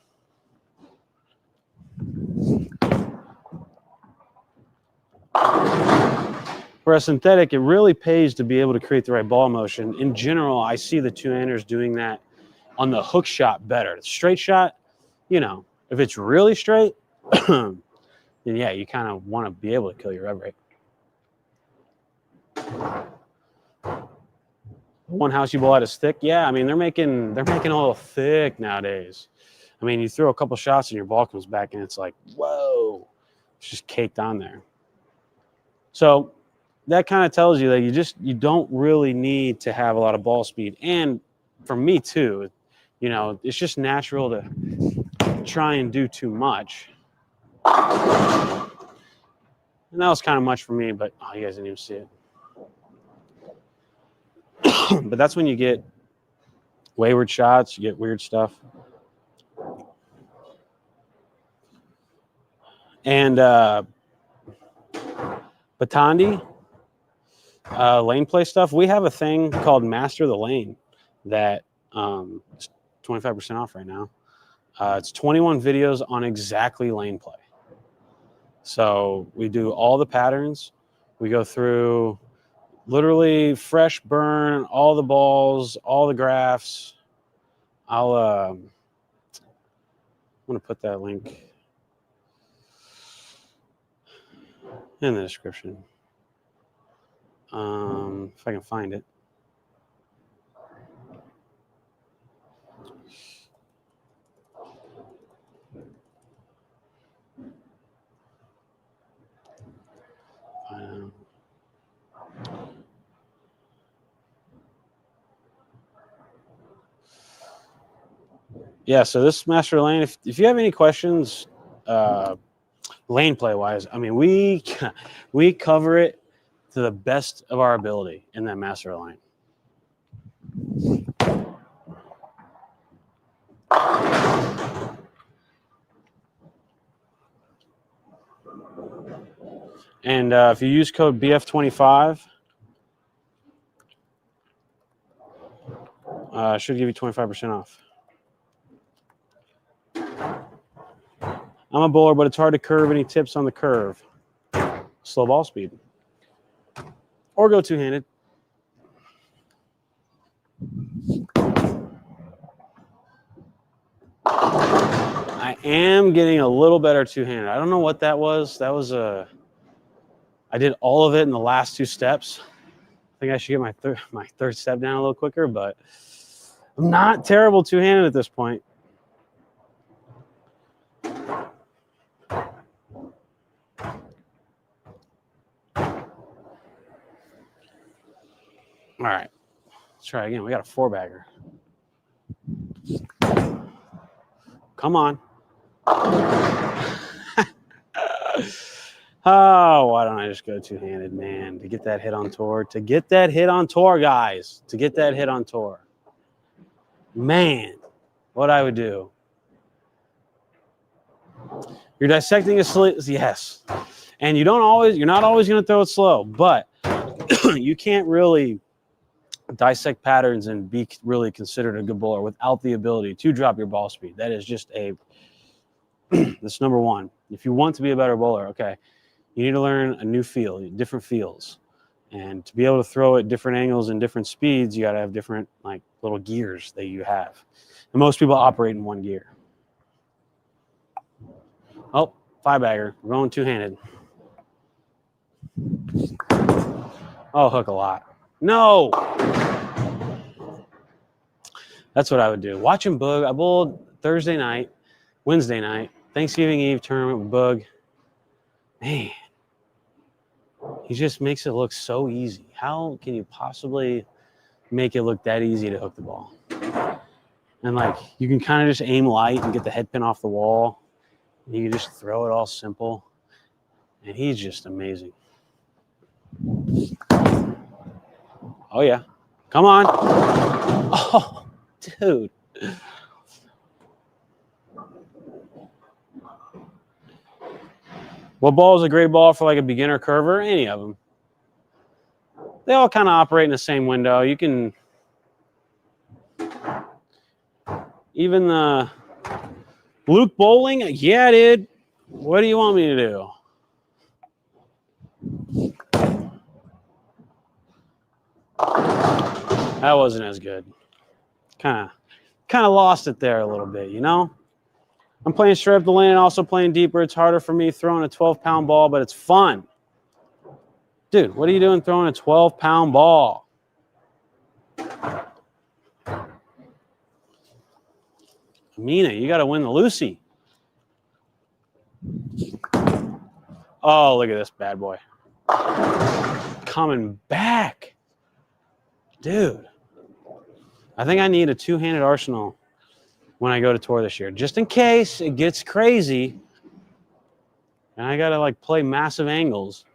Whereas synthetic, it really pays to be able to create the right ball motion. In general, I see the two-handers doing that on the hook shot better. The straight shot, you know, if it's really straight, then yeah, you kind of want to be able to kill your rev rate. One house you bowl out is thick. Yeah, I mean they're making a little thick nowadays. I mean, you throw a couple shots and your ball comes back and it's like, whoa, it's just caked on there. So that kind of tells you that you don't really need to have a lot of ball speed. And for me too, you know, it's just natural to try and do too much. And that was kind of much for me, but oh, you guys didn't even see it. But that's when you get wayward shots, you get weird stuff. And Batandi, lane play stuff, we have a thing called Master the Lane that is 25% off right now. It's 21 videos on exactly lane play. So we do all the patterns. We go through literally fresh burn, all the balls, all the graphs. I'm going to put that link in the description. If I can find it. Yeah, so this Master Lane, if you have any questions, lane play wise, I mean, we cover it to the best of our ability in that Master Lane. And if you use code BF25, should give you 25% off. I'm a bowler, but it's hard to curve. Any tips on the curve? Slow ball speed. Or go two-handed. I am getting a little better two-handed. I don't know what that was. That was I did all of it in the last two steps. I think I should get my third step down a little quicker, but I'm not terrible two-handed at this point. All right, let's try again. We got a four-bagger. Come on. Oh, why don't I just go two-handed, man? To get that hit on tour. To get that hit on tour, guys. To get that hit on tour. Man, what I would do. You're dissecting a slit, yes. And you're not always going to throw it slow, but you can't really dissect patterns and be really considered a good bowler without the ability to drop your ball speed. That is just that's number one. If you want to be a better bowler, okay, you need to learn a new feel, different feels. And to be able to throw at different angles and different speeds, you got to have different like little gears that you have. And most people operate in one gear. Oh, five-bagger. We're going two-handed. Oh, hook a lot. No! That's what I would do. Watching Boog. I bowled Thursday night, Wednesday night, Thanksgiving Eve tournament with Boog. Man, he just makes it look so easy. How can you possibly make it look that easy to hook the ball? And like, you can kind of just aim light and get the head pin off the wall. You can just throw it all simple. And he's just amazing. Oh, yeah. Come on. Oh, dude. What ball is a great ball for like a beginner curver? Any of them. They all kind of operate in the same window. You can even the Luke Bowling. Yeah, dude. What do you want me to do? That wasn't as good. Kind of lost it there a little bit, you know? I'm playing straight up the lane and also playing deeper. It's harder for me throwing a 12-pound ball, but it's fun. Dude, what are you doing throwing a 12-pound ball? Amina, you got to win the Lucy. Oh, look at this bad boy. Coming back. Dude. I think I need a two-handed arsenal when I go to tour this year, just in case it gets crazy and I got to like play massive angles.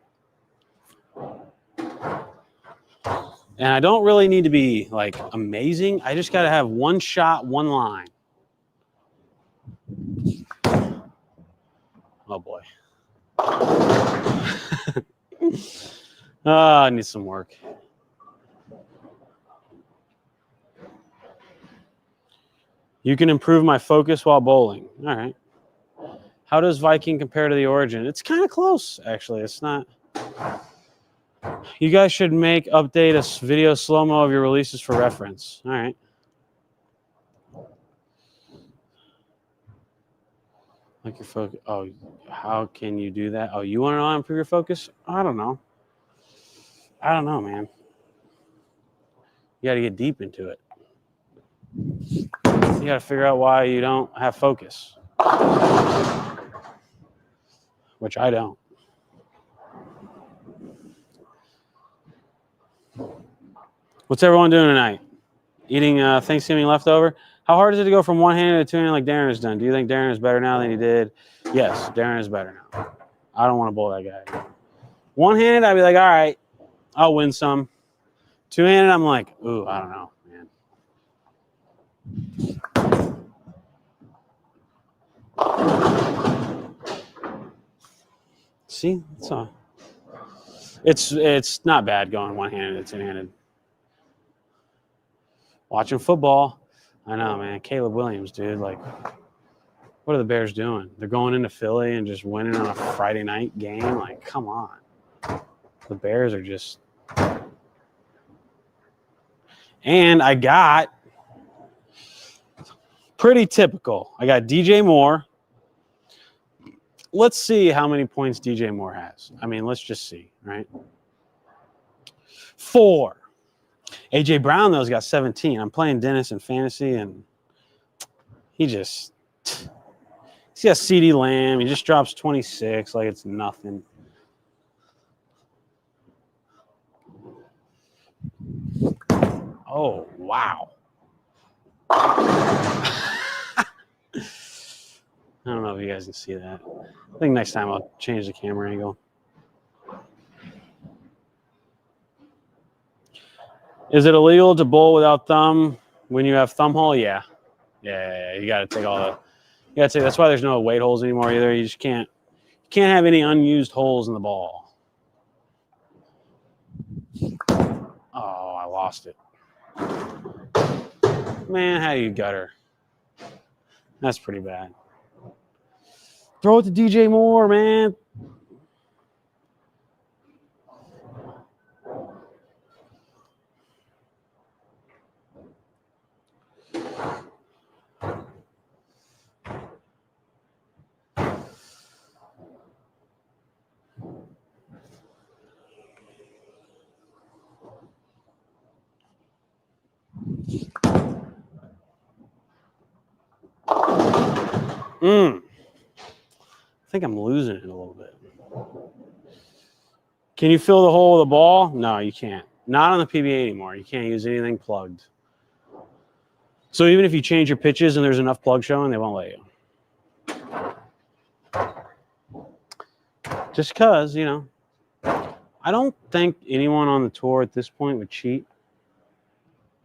And I don't really need to be like amazing. I just got to have one shot, one line. Oh boy. I need some work. You can improve my focus while bowling. All right. How does Viking compare to the Origin? It's kind of close, actually. It's not. You guys should update a video slow-mo of your releases for reference. All right. Like your focus. Oh, how can you do that? Oh, you want to know how to improve your focus? I don't know. I don't know, man. You got to get deep into it. You got to figure out why you don't have focus, which I don't. What's everyone doing tonight? Eating Thanksgiving leftover? How hard is it to go from one-handed to two-handed like Darren has done? Do you think Darren is better now than he did? Yes, Darren is better now. I don't want to bowl that guy. One-handed, I'd be like, all right, I'll win some. Two-handed, I'm like, ooh, I don't know, man. See, it's not bad going one-handed to two-handed. Watching football, I know, man. Caleb Williams, dude, like, what are the Bears doing? They're going into Philly and just winning on a Friday night game? Like, come on. The Bears are just... And I got pretty typical. I got DJ Moore. Let's see how many points DJ Moore has. I mean, let's just see, right? 4. A.J. Brown, though, has got 17. I'm playing Dennis in fantasy, and he's got CeeDee Lamb. He just drops 26 like it's nothing. Oh, wow. I don't know if you guys can see that. I think next time I'll change the camera angle. Is it illegal to bowl without thumb when you have thumb hole? Yeah. Yeah, you got to take all the... You got to take... That's why there's no weight holes anymore either. You just can't have any unused holes in the ball. Oh, I lost it. Man, how do you gutter? That's pretty bad. Throw it to DJ Moore, man. I think I'm losing it a little bit. Can you fill the hole with a ball? No, you can't. Not on the PBA anymore. You can't use anything plugged. So even if you change your pitches and there's enough plug showing, they won't let you. Just because, you know, I don't think anyone on the tour at this point would cheat.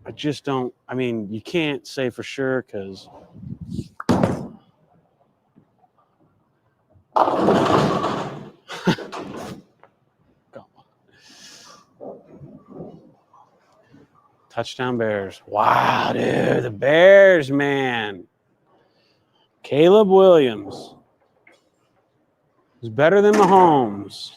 I just don't. I mean, you can't say for sure because... Touchdown Bears. Wow, dude. The Bears, man. Caleb Williams is better than Mahomes.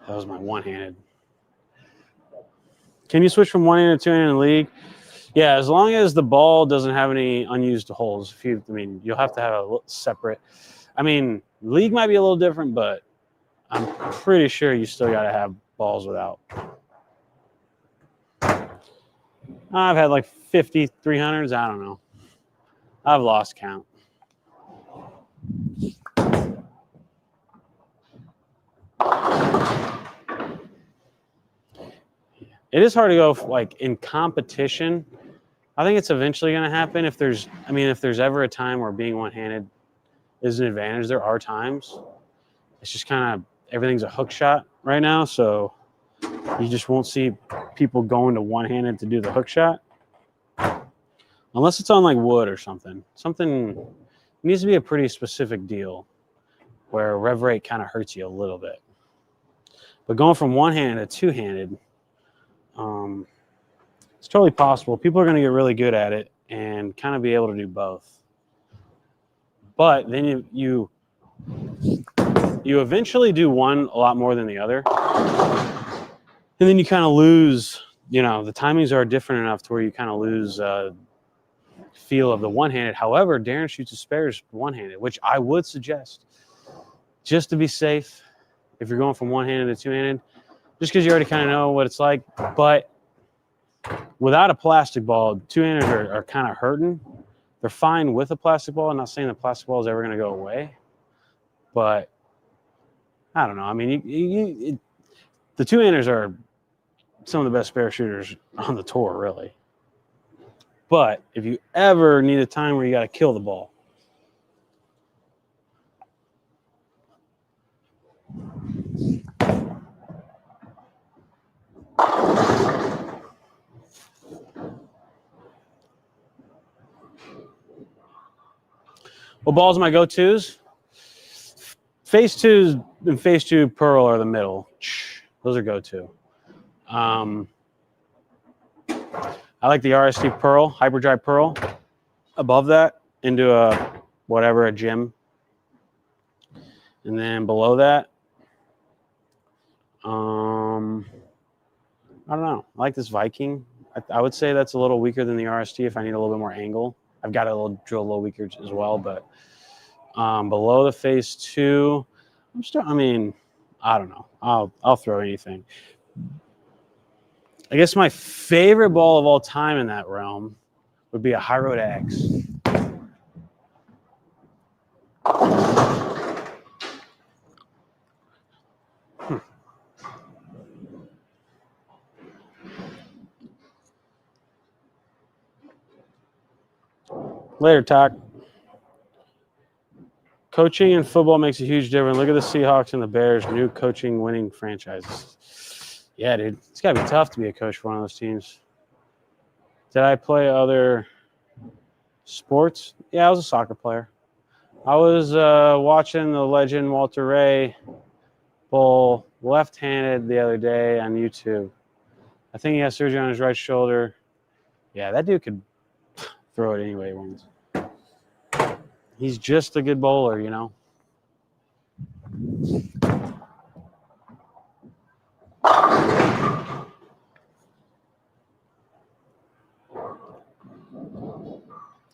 That was my one-handed. Can you switch from one-handed to two-handed in the league? Yeah, as long as the ball doesn't have any unused holes. You'll have to have a separate. I mean, league might be a little different, but I'm pretty sure you still got to have balls without. All I've had like 50 300s. I don't know. I've lost count. It is hard to go like in competition. I think it's eventually going to happen if there's ever a time where being one-handed is an advantage. There are times. It's just kind of everything's a hook shot right now, so you just won't see people going to one-handed to do the hook shot. Unless it's on like wood or something. Something needs to be a pretty specific deal where rev rate kind of hurts you a little bit. But going from one-handed to two-handed, it's totally possible. People are going to get really good at it and kind of be able to do both. But then you eventually do one a lot more than the other. And then you kind of lose, the timings are different enough to where you kind of lose feel of the one-handed. However, Darren shoots his spares one-handed, which I would suggest just to be safe if you're going from one-handed to two-handed, just because you already kind of know what it's like. But without a plastic ball, two-handed are kind of hurting. They're fine with a plastic ball. I'm not saying the plastic ball is ever going to go away, but I don't know. I mean, the two-handers are some of the best spare shooters on the tour, really. But if you ever need a time where you got to kill the ball, what balls are my go-tos? Phase 2 and Phase 2 Pearl are the middle. Those are go-to. I like the RST Pearl, Hyperdrive Pearl. Above that, into a gym. And then below that, I don't know. I like this Viking. I would say that's a little weaker than the RST if I need a little bit more angle. I've got to drill a little weaker as well, but below the Phase 2, I don't know. I'll throw anything. I guess my favorite ball of all time in that realm would be a High Road X. Later, Talk. Coaching in football makes a huge difference. Look at the Seahawks and the Bears, new coaching winning franchises. Yeah, dude. It's got to be tough to be a coach for one of those teams. Did I play other sports? Yeah, I was a soccer player. I was watching the legend Walter Ray bowl left-handed the other day on YouTube. I think he has surgery on his right shoulder. Yeah, that dude could throw it any way he wants. He's just a good bowler,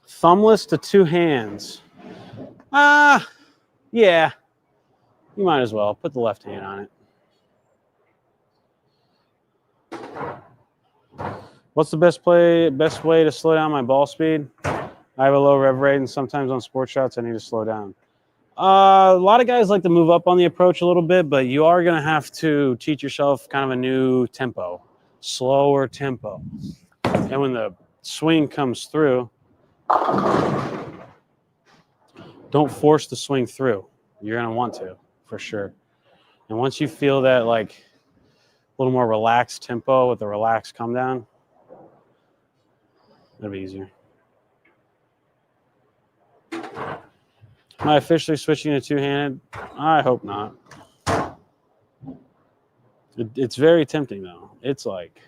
Thumbless to two hands. Yeah. You might as well put the left hand on it. What's the best way to slow down my ball speed? I have a low rev rate, and sometimes on sports shots I need to slow down. A lot of guys like to move up on the approach a little bit, but you are going to have to teach yourself kind of a new tempo, slower tempo. And when the swing comes through, don't force the swing through. You're going to want to, for sure. And once you feel that like a little more relaxed tempo with a relaxed come down, it'll be easier. Am I officially switching to two-handed? I hope not. It's very tempting, though. It's like,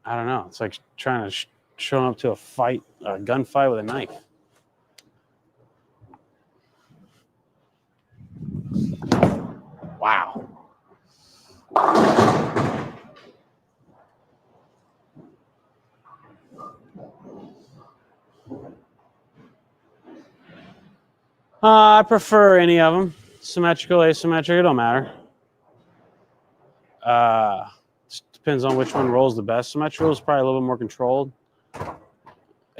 I don't know. It's like trying to show up to a gunfight with a knife. Wow. I prefer any of them. Symmetrical, asymmetric, it don't matter. Depends on which one rolls the best. Symmetrical is probably a little bit more controlled.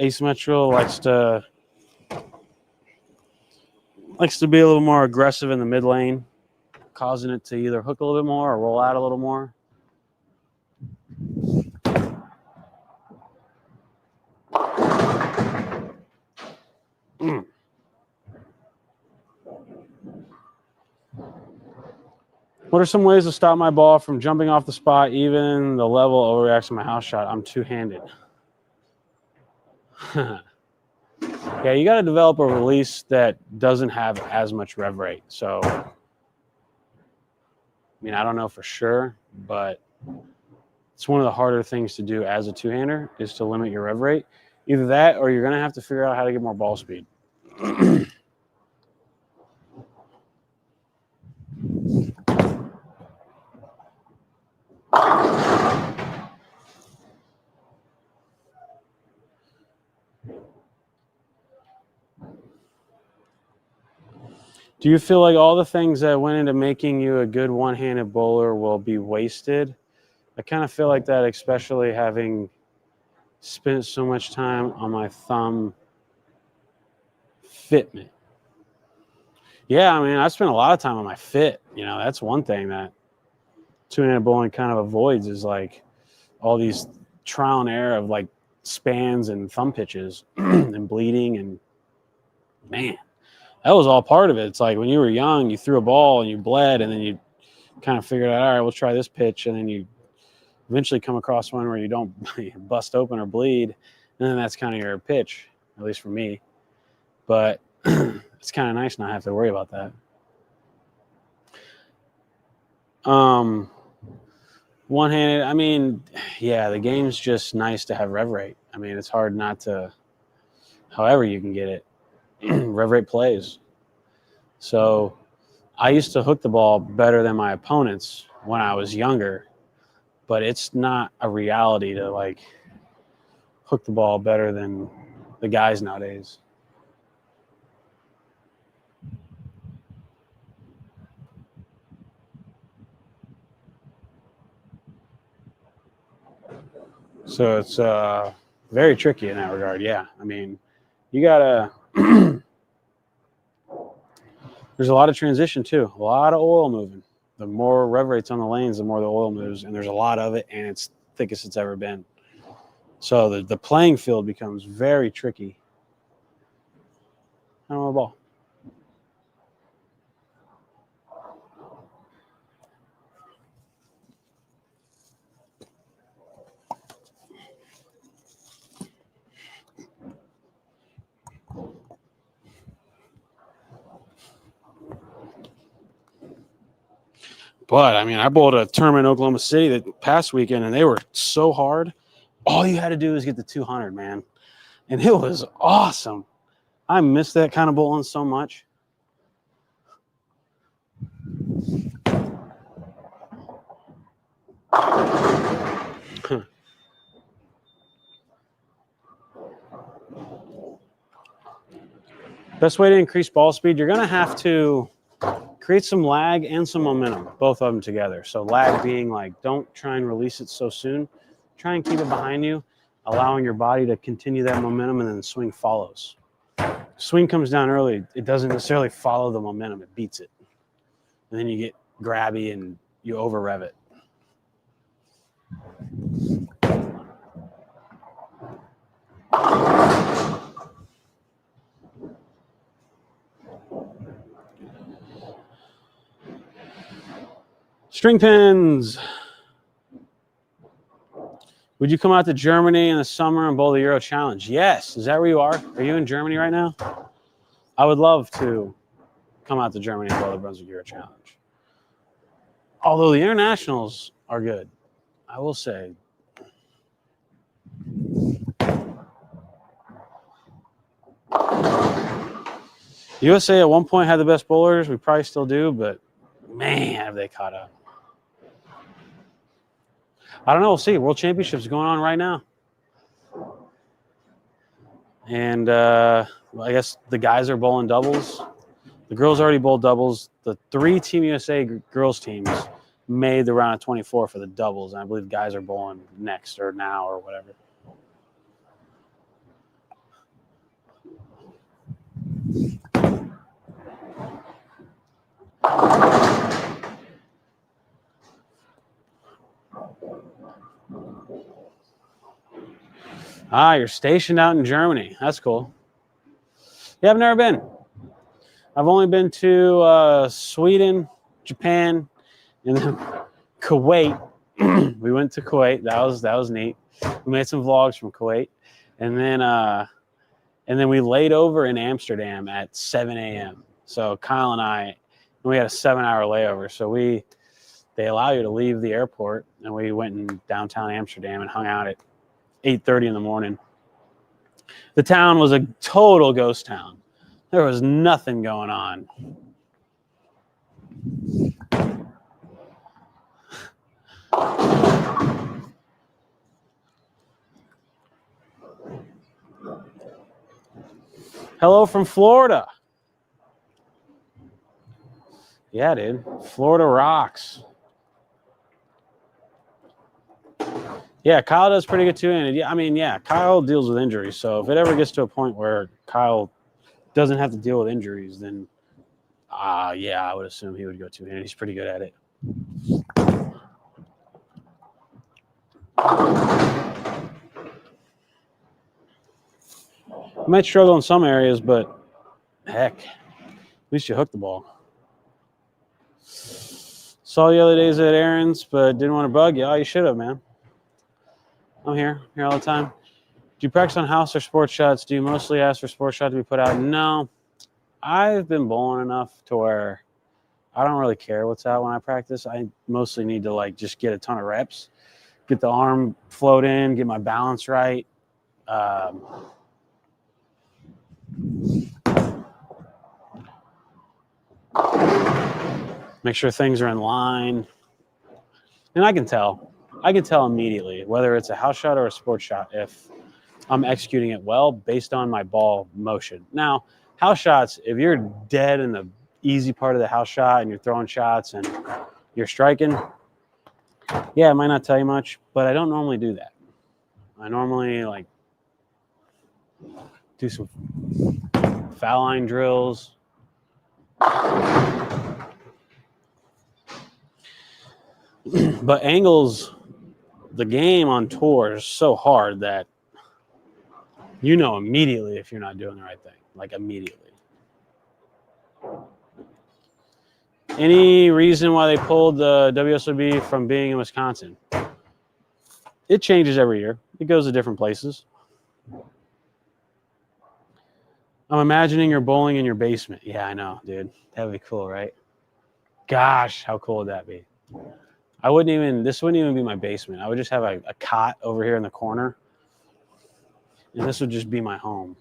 Asymmetrical likes to be a little more aggressive in the mid lane, causing it to either hook a little bit more or roll out a little more. What are some ways to stop my ball from jumping off the spot, even the level overreacts to my house shot? I'm two-handed. Yeah, you got to develop a release that doesn't have as much rev rate. So, I mean, I don't know for sure, but it's one of the harder things to do as a two-hander is to limit your rev rate. Either that or you're going to have to figure out how to get more ball speed. Do you feel like all the things that went into making you a good one-handed bowler will be wasted? I kind of feel like that, especially having spent so much time on my thumb fitment. Yeah, I mean, I spent a lot of time on my fit. You know, that's one thing that two-handed bowling kind of avoids is like all these trial and error of like spans and thumb pitches and bleeding, and man, that was all part of it. It's like when you were young, you threw a ball and you bled, and then you kind of figured out, all right, we'll try this pitch, and then you eventually come across one where you don't bust open or bleed, and then that's kind of your pitch, at least for me. But it's kind of nice not have to worry about that. One-handed, I mean, yeah, the game's just nice to have rev rate. I mean, it's hard not to, however you can get it. Rev rate plays. So I used to hook the ball better than my opponents when I was younger, but it's not a reality to like hook the ball better than the guys nowadays. So it's very tricky in that regard. Yeah, I mean, you gotta there's a lot of transition too, a lot of oil moving. The more rev rates on the lanes, the more the oil moves, and there's a lot of it, and it's thickest it's ever been. So the playing field becomes very tricky. I don't know, ball. But, I mean, I bowled a tournament in Oklahoma City that past weekend, and they were so hard. All you had to do was get the 200, man. And it was awesome. I miss that kind of bowling so much. Best way to increase ball speed, you're going to have to create some lag and some momentum, both of them together. So lag being like, don't try and release it so soon. Try and keep it behind you, allowing your body to continue that momentum, and then the swing follows. Swing comes down early. It doesn't necessarily follow the momentum. It beats it. And then you get grabby and you over-rev it. String pins. Would you come out to Germany in the summer and bowl the Euro Challenge? Yes. Is that where you are? Are you in Germany right now? I would love to come out to Germany and bowl the Brunswick Euro Challenge. Although the internationals are good, I will say. USA at one point had the best bowlers. We probably still do, but man, have they caught up. I don't know. We'll see. World Championships going on right now. And I guess the guys are bowling doubles. The girls already bowled doubles. The 3 Team USA girls teams made the round of 24 for the doubles, and I believe guys are bowling next or now or whatever. Ah, you're stationed out in Germany. That's cool. Yeah, I've never been. I've only been to Sweden, Japan, and then Kuwait. We went to Kuwait. That was neat. We made some vlogs from Kuwait, and then we laid over in Amsterdam at 7 a.m. So Kyle and I, we had a 7-hour layover. So they allow you to leave the airport, and we went in downtown Amsterdam and hung out at 8:30 in the morning. The town was a total ghost town. There was nothing going on. Hello from Florida. Yeah, dude. Florida rocks. Yeah, Kyle does pretty good too. And I mean, yeah, Kyle deals with injuries. So if it ever gets to a point where Kyle doesn't have to deal with injuries, then yeah, I would assume he would go two-handed. He's pretty good at it. You might struggle in some areas, but heck, at least you hook the ball. Saw you the other days at Aaron's, but didn't want to bug you. Oh, you should have, man. I'm here all the time. Do you practice on house or sports shots? Do you mostly ask for sports shot to be put out? No. I've been bowling enough to where I don't really care what's out when I practice. I mostly need to just get a ton of reps, get the arm float in, get my balance right. Make sure things are in line. And I can tell immediately whether it's a house shot or a sports shot if I'm executing it well based on my ball motion. Now, house shots, if you're dead in the easy part of the house shot and you're throwing shots and you're striking, yeah, it might not tell you much, but I don't normally do that. I normally do some foul line drills. But angles, the game on tour is so hard that you know immediately if you're not doing the right thing, immediately. Any reason why they pulled the WSOB from being in Wisconsin? It changes every year. It goes to different places. I'm imagining you're bowling in your basement. Yeah, I know, dude. That would be cool, right? Gosh, how cool would that be? This wouldn't even be my basement. I would just have a cot over here in the corner. And this would just be my home.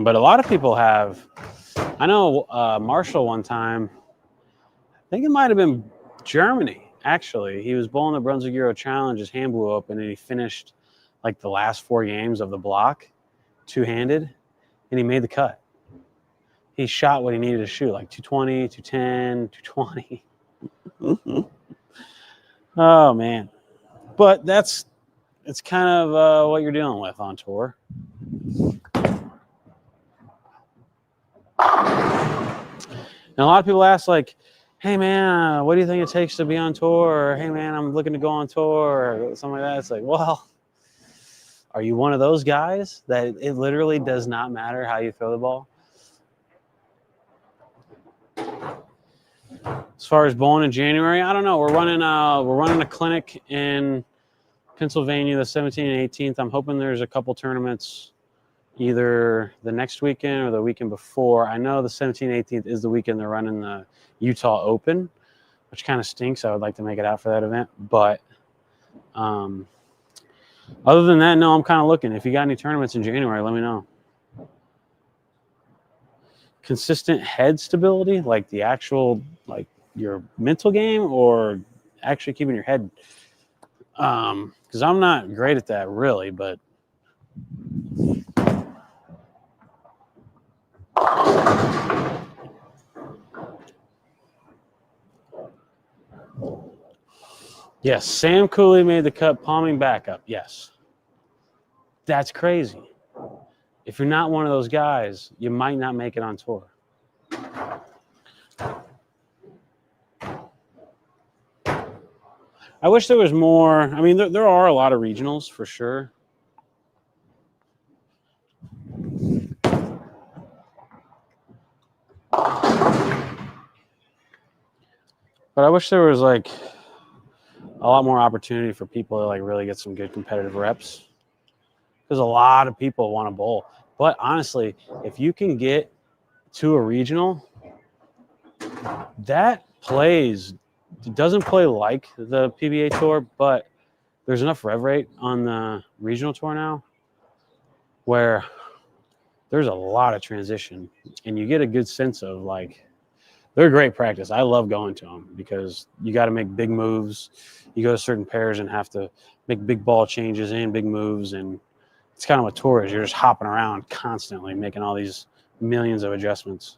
But a lot of people have. I know Marshall one time, I think it might have been Germany, actually. He was bowling the Brunswick Euro Challenge. His hand blew open, and he finished the last 4 games of the block two-handed, and he made the cut. He shot what he needed to shoot, 220, 210, 220. Oh, man. But it's kind of what you're dealing with on tour. And a lot of people ask, hey, man, what do you think it takes to be on tour? Or, hey, man, I'm looking to go on tour or something like that. It's well, are you one of those guys that it literally does not matter how you throw the ball? As far as bowling in January, I don't know. We're running a clinic in Pennsylvania the 17th and 18th. I'm hoping there's a couple tournaments either the next weekend or the weekend before. I know the 17th and 18th is the weekend they're running the Utah Open, which kind of stinks. I would like to make it out for that event. But Other than that, no, I'm kind of looking. If you got any tournaments in January, let me know. Consistent head stability, like the actual, like your mental game, or actually keeping your head. Because I'm not great at that really, but yes, Sam Cooley made the cut, palming backup. Yes, that's crazy. If you're not one of those guys, you might not make it on tour. I wish there was more. I mean, there are a lot of regionals for sure. But I wish there was like a lot more opportunity for people to like really get some good competitive reps. Because a lot of people want to bowl. But honestly, if you can get to a regional, that plays, it doesn't play like the PBA tour, but there's enough rev rate on the regional tour now where there's a lot of transition and you get a good sense of like, they're great practice. I love going to them because you got to make big moves. You go to certain pairs and have to make big ball changes and big moves. And it's kind of what tour is. You're just hopping around constantly, making all these millions of adjustments.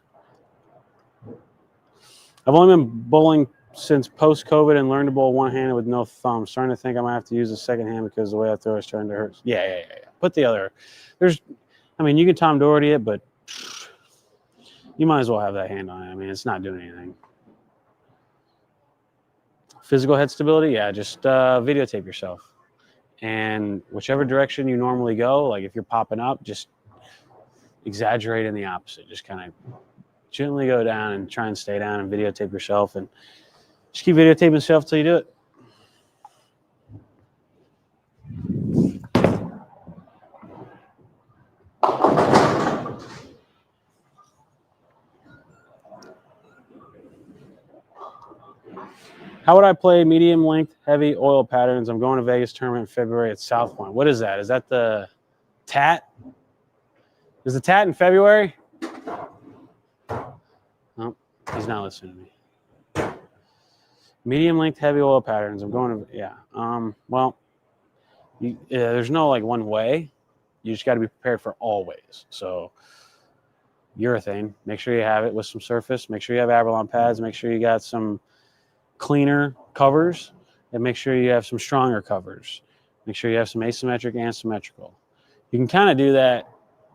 I've only been bowling since post-COVID and learned to bowl one-handed with no thumb. Starting to think I might have to use the second hand because the way I throw is starting to hurt. Yeah. Put the other. I mean, you can Tom Doherty it, but you might as well have that hand on it. I mean, it's not doing anything. Physical head stability, yeah, just videotape yourself. And whichever direction you normally go, like if you're popping up, just exaggerate in the opposite. Just kind of gently go down and try and stay down and videotape yourself. And just keep videotaping yourself till you do it. How would I play medium length, heavy oil patterns? I'm going to Vegas tournament in February at South Point. What is that? Is that the TAT? Is the TAT in February? Oh, he's not listening to me. Medium length, heavy oil patterns. I'm going to, yeah. Well, there's no like one way. You just got to be prepared for all ways. So urethane, make sure you have it with some surface. Make sure you have Abralon pads. Make sure you got some cleaner covers, and make sure you have some stronger covers. Make sure you have some asymmetric and symmetrical. You can kind of do that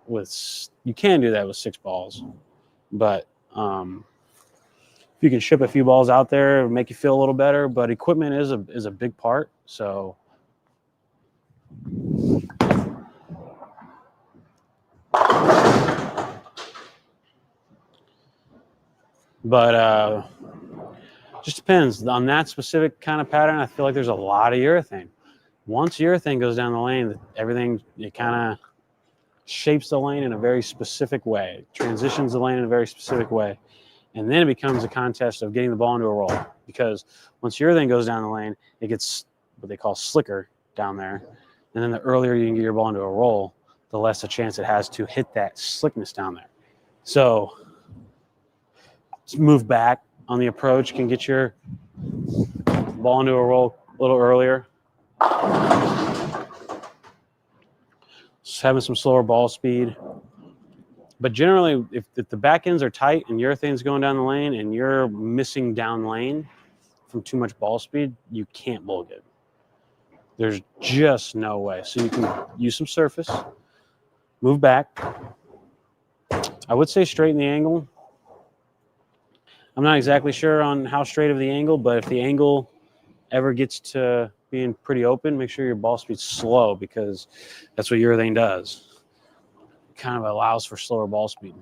with 6 balls, but if you can ship a few balls out there, it'll make you feel a little better. But equipment is a big part. So but just depends on that specific kind of pattern. I feel like there's a lot of urethane. Once urethane goes down the lane, everything, it kind of shapes the lane in a very specific way, transitions the lane in a very specific way. And then it becomes a contest of getting the ball into a roll. Because once urethane goes down the lane, it gets what they call slicker down there. And then the earlier you can get your ball into a roll, the less a chance it has to hit that slickness down there. So move back on the approach can get your ball into a roll a little earlier. Just having some slower ball speed. But generally, if the back ends are tight and urethane's going down the lane and you're missing down lane from too much ball speed, you can't bowl good. There's just no way. So you can use some surface, move back. I would say straighten the angle. I'm not exactly sure on how straight of the angle, but if the angle ever gets to being pretty open, make sure your ball speed's slow because that's what urethane does. It kind of allows for slower ball speed.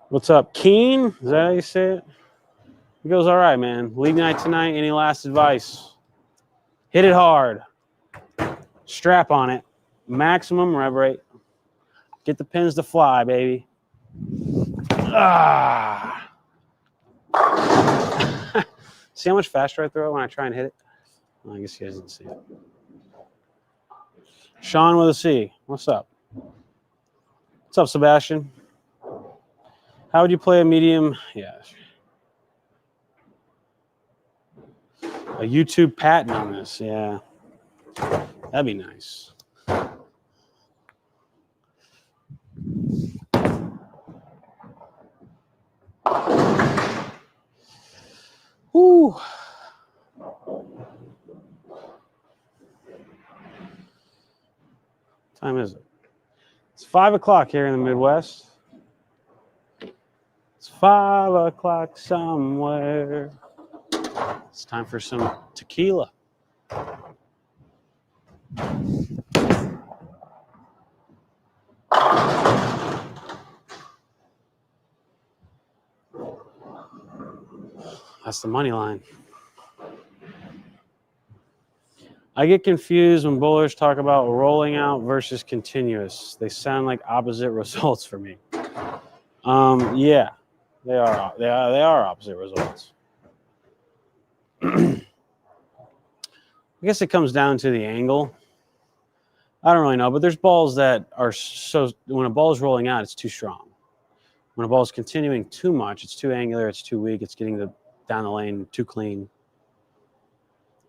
What's up, Keen? Is that how you say it? He goes, all right, man. League night tonight. Any last advice? Hit it hard. Strap on it. Maximum rev rate. Get the pins to fly, baby. Ah. See how much faster I throw it when I try and hit it? Well, I guess you guys didn't see it. Sean with a C. What's up? What's up, Sebastian? How would you play a medium? Yeah. A YouTube patent on this. Yeah. That'd be nice. Woo. What time is it? It's 5 o'clock here in the Midwest. It's 5 o'clock somewhere. It's time for some tequila. That's the money line. I get confused when bowlers talk about rolling out versus continuous. They sound like opposite results for me. Yeah, they are opposite results. I guess it comes down to the angle. I don't really know, but there's balls that are so when a ball is rolling out, it's too strong. When a ball is continuing too much, it's too angular, it's too weak, it's getting down the lane too clean.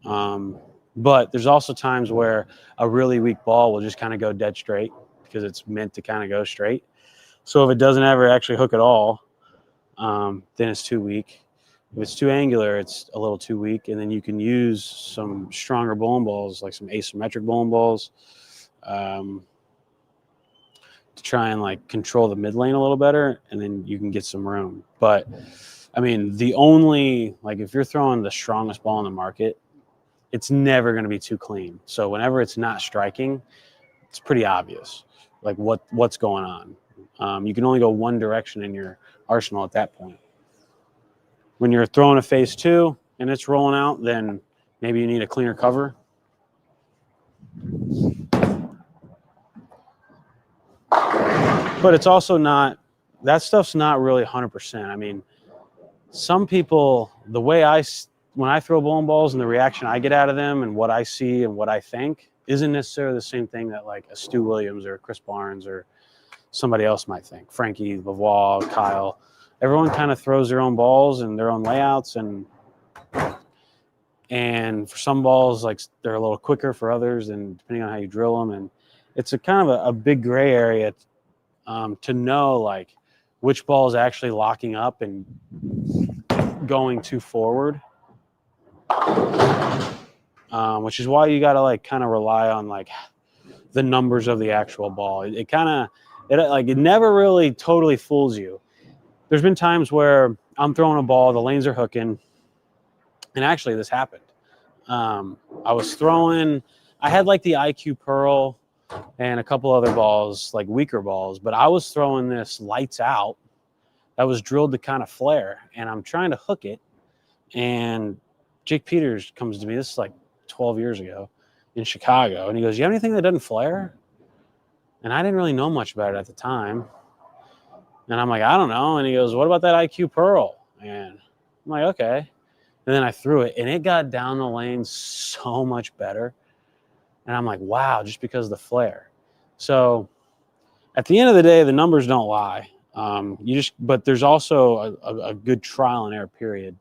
But there's also times where a really weak ball will just kind of go dead straight because it's meant to kind of go straight. So if it doesn't ever actually hook at all, then it's too weak. If it's too angular, it's a little too weak. And then you can use some stronger bowling balls, like some asymmetric bowling balls, to try and like control the mid lane a little better. And then you can get some room. But I mean, if you're throwing the strongest ball in the market, it's never going to be too clean. So whenever it's not striking, it's pretty obvious, like what's going on. You can only go one direction in your arsenal at that point. When you're throwing a phase 2 and it's rolling out, then maybe you need a cleaner cover. But it's also not, that stuff's not really 100%. I mean, some people, when I throw bowling balls and the reaction I get out of them and what I see and what I think isn't necessarily the same thing that like a Stu Williams or Chris Barnes or somebody else might think. Frankie, Lavoie, Kyle, everyone kind of throws their own balls and their own layouts. And for some balls, like they're a little quicker for others, and depending on how you drill them. And it's a kind of a big gray area to know like which ball is actually locking up and going too forward. Which is why you got to like kind of rely on like the numbers of the actual ball. It never really totally fools you. There's been times where I'm throwing a ball, the lanes are hooking, and actually this happened. I had like the IQ Pearl and a couple other balls, like weaker balls, but I was throwing this lights out that was drilled to kind of flare, and I'm trying to hook it, and Jake Peters comes to me, this is like 12 years ago in Chicago, and he goes, "You have anything that doesn't flare?" And I didn't really know much about it at the time. And I'm like, "I don't know." And he goes, "What about that IQ Pearl?" And I'm like, "Okay." And then I threw it, and it got down the lane so much better. And I'm like, wow, just because of the flare. So at the end of the day, the numbers don't lie. But there's also a good trial and error period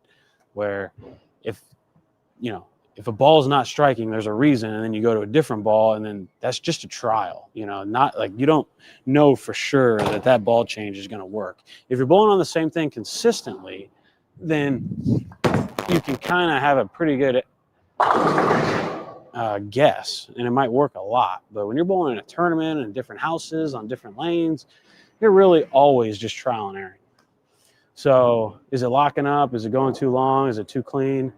where if a ball is not striking, there's a reason, and then you go to a different ball, and then that's just a trial. Not like you don't know for sure that ball change is going to work. If you're bowling on the same thing consistently, then you can kind of have a pretty good guess, and it might work a lot. But when you're bowling in a tournament in different houses on different lanes, you're really always just trial and error. So is it locking up? Is it going too long? Is it too clean?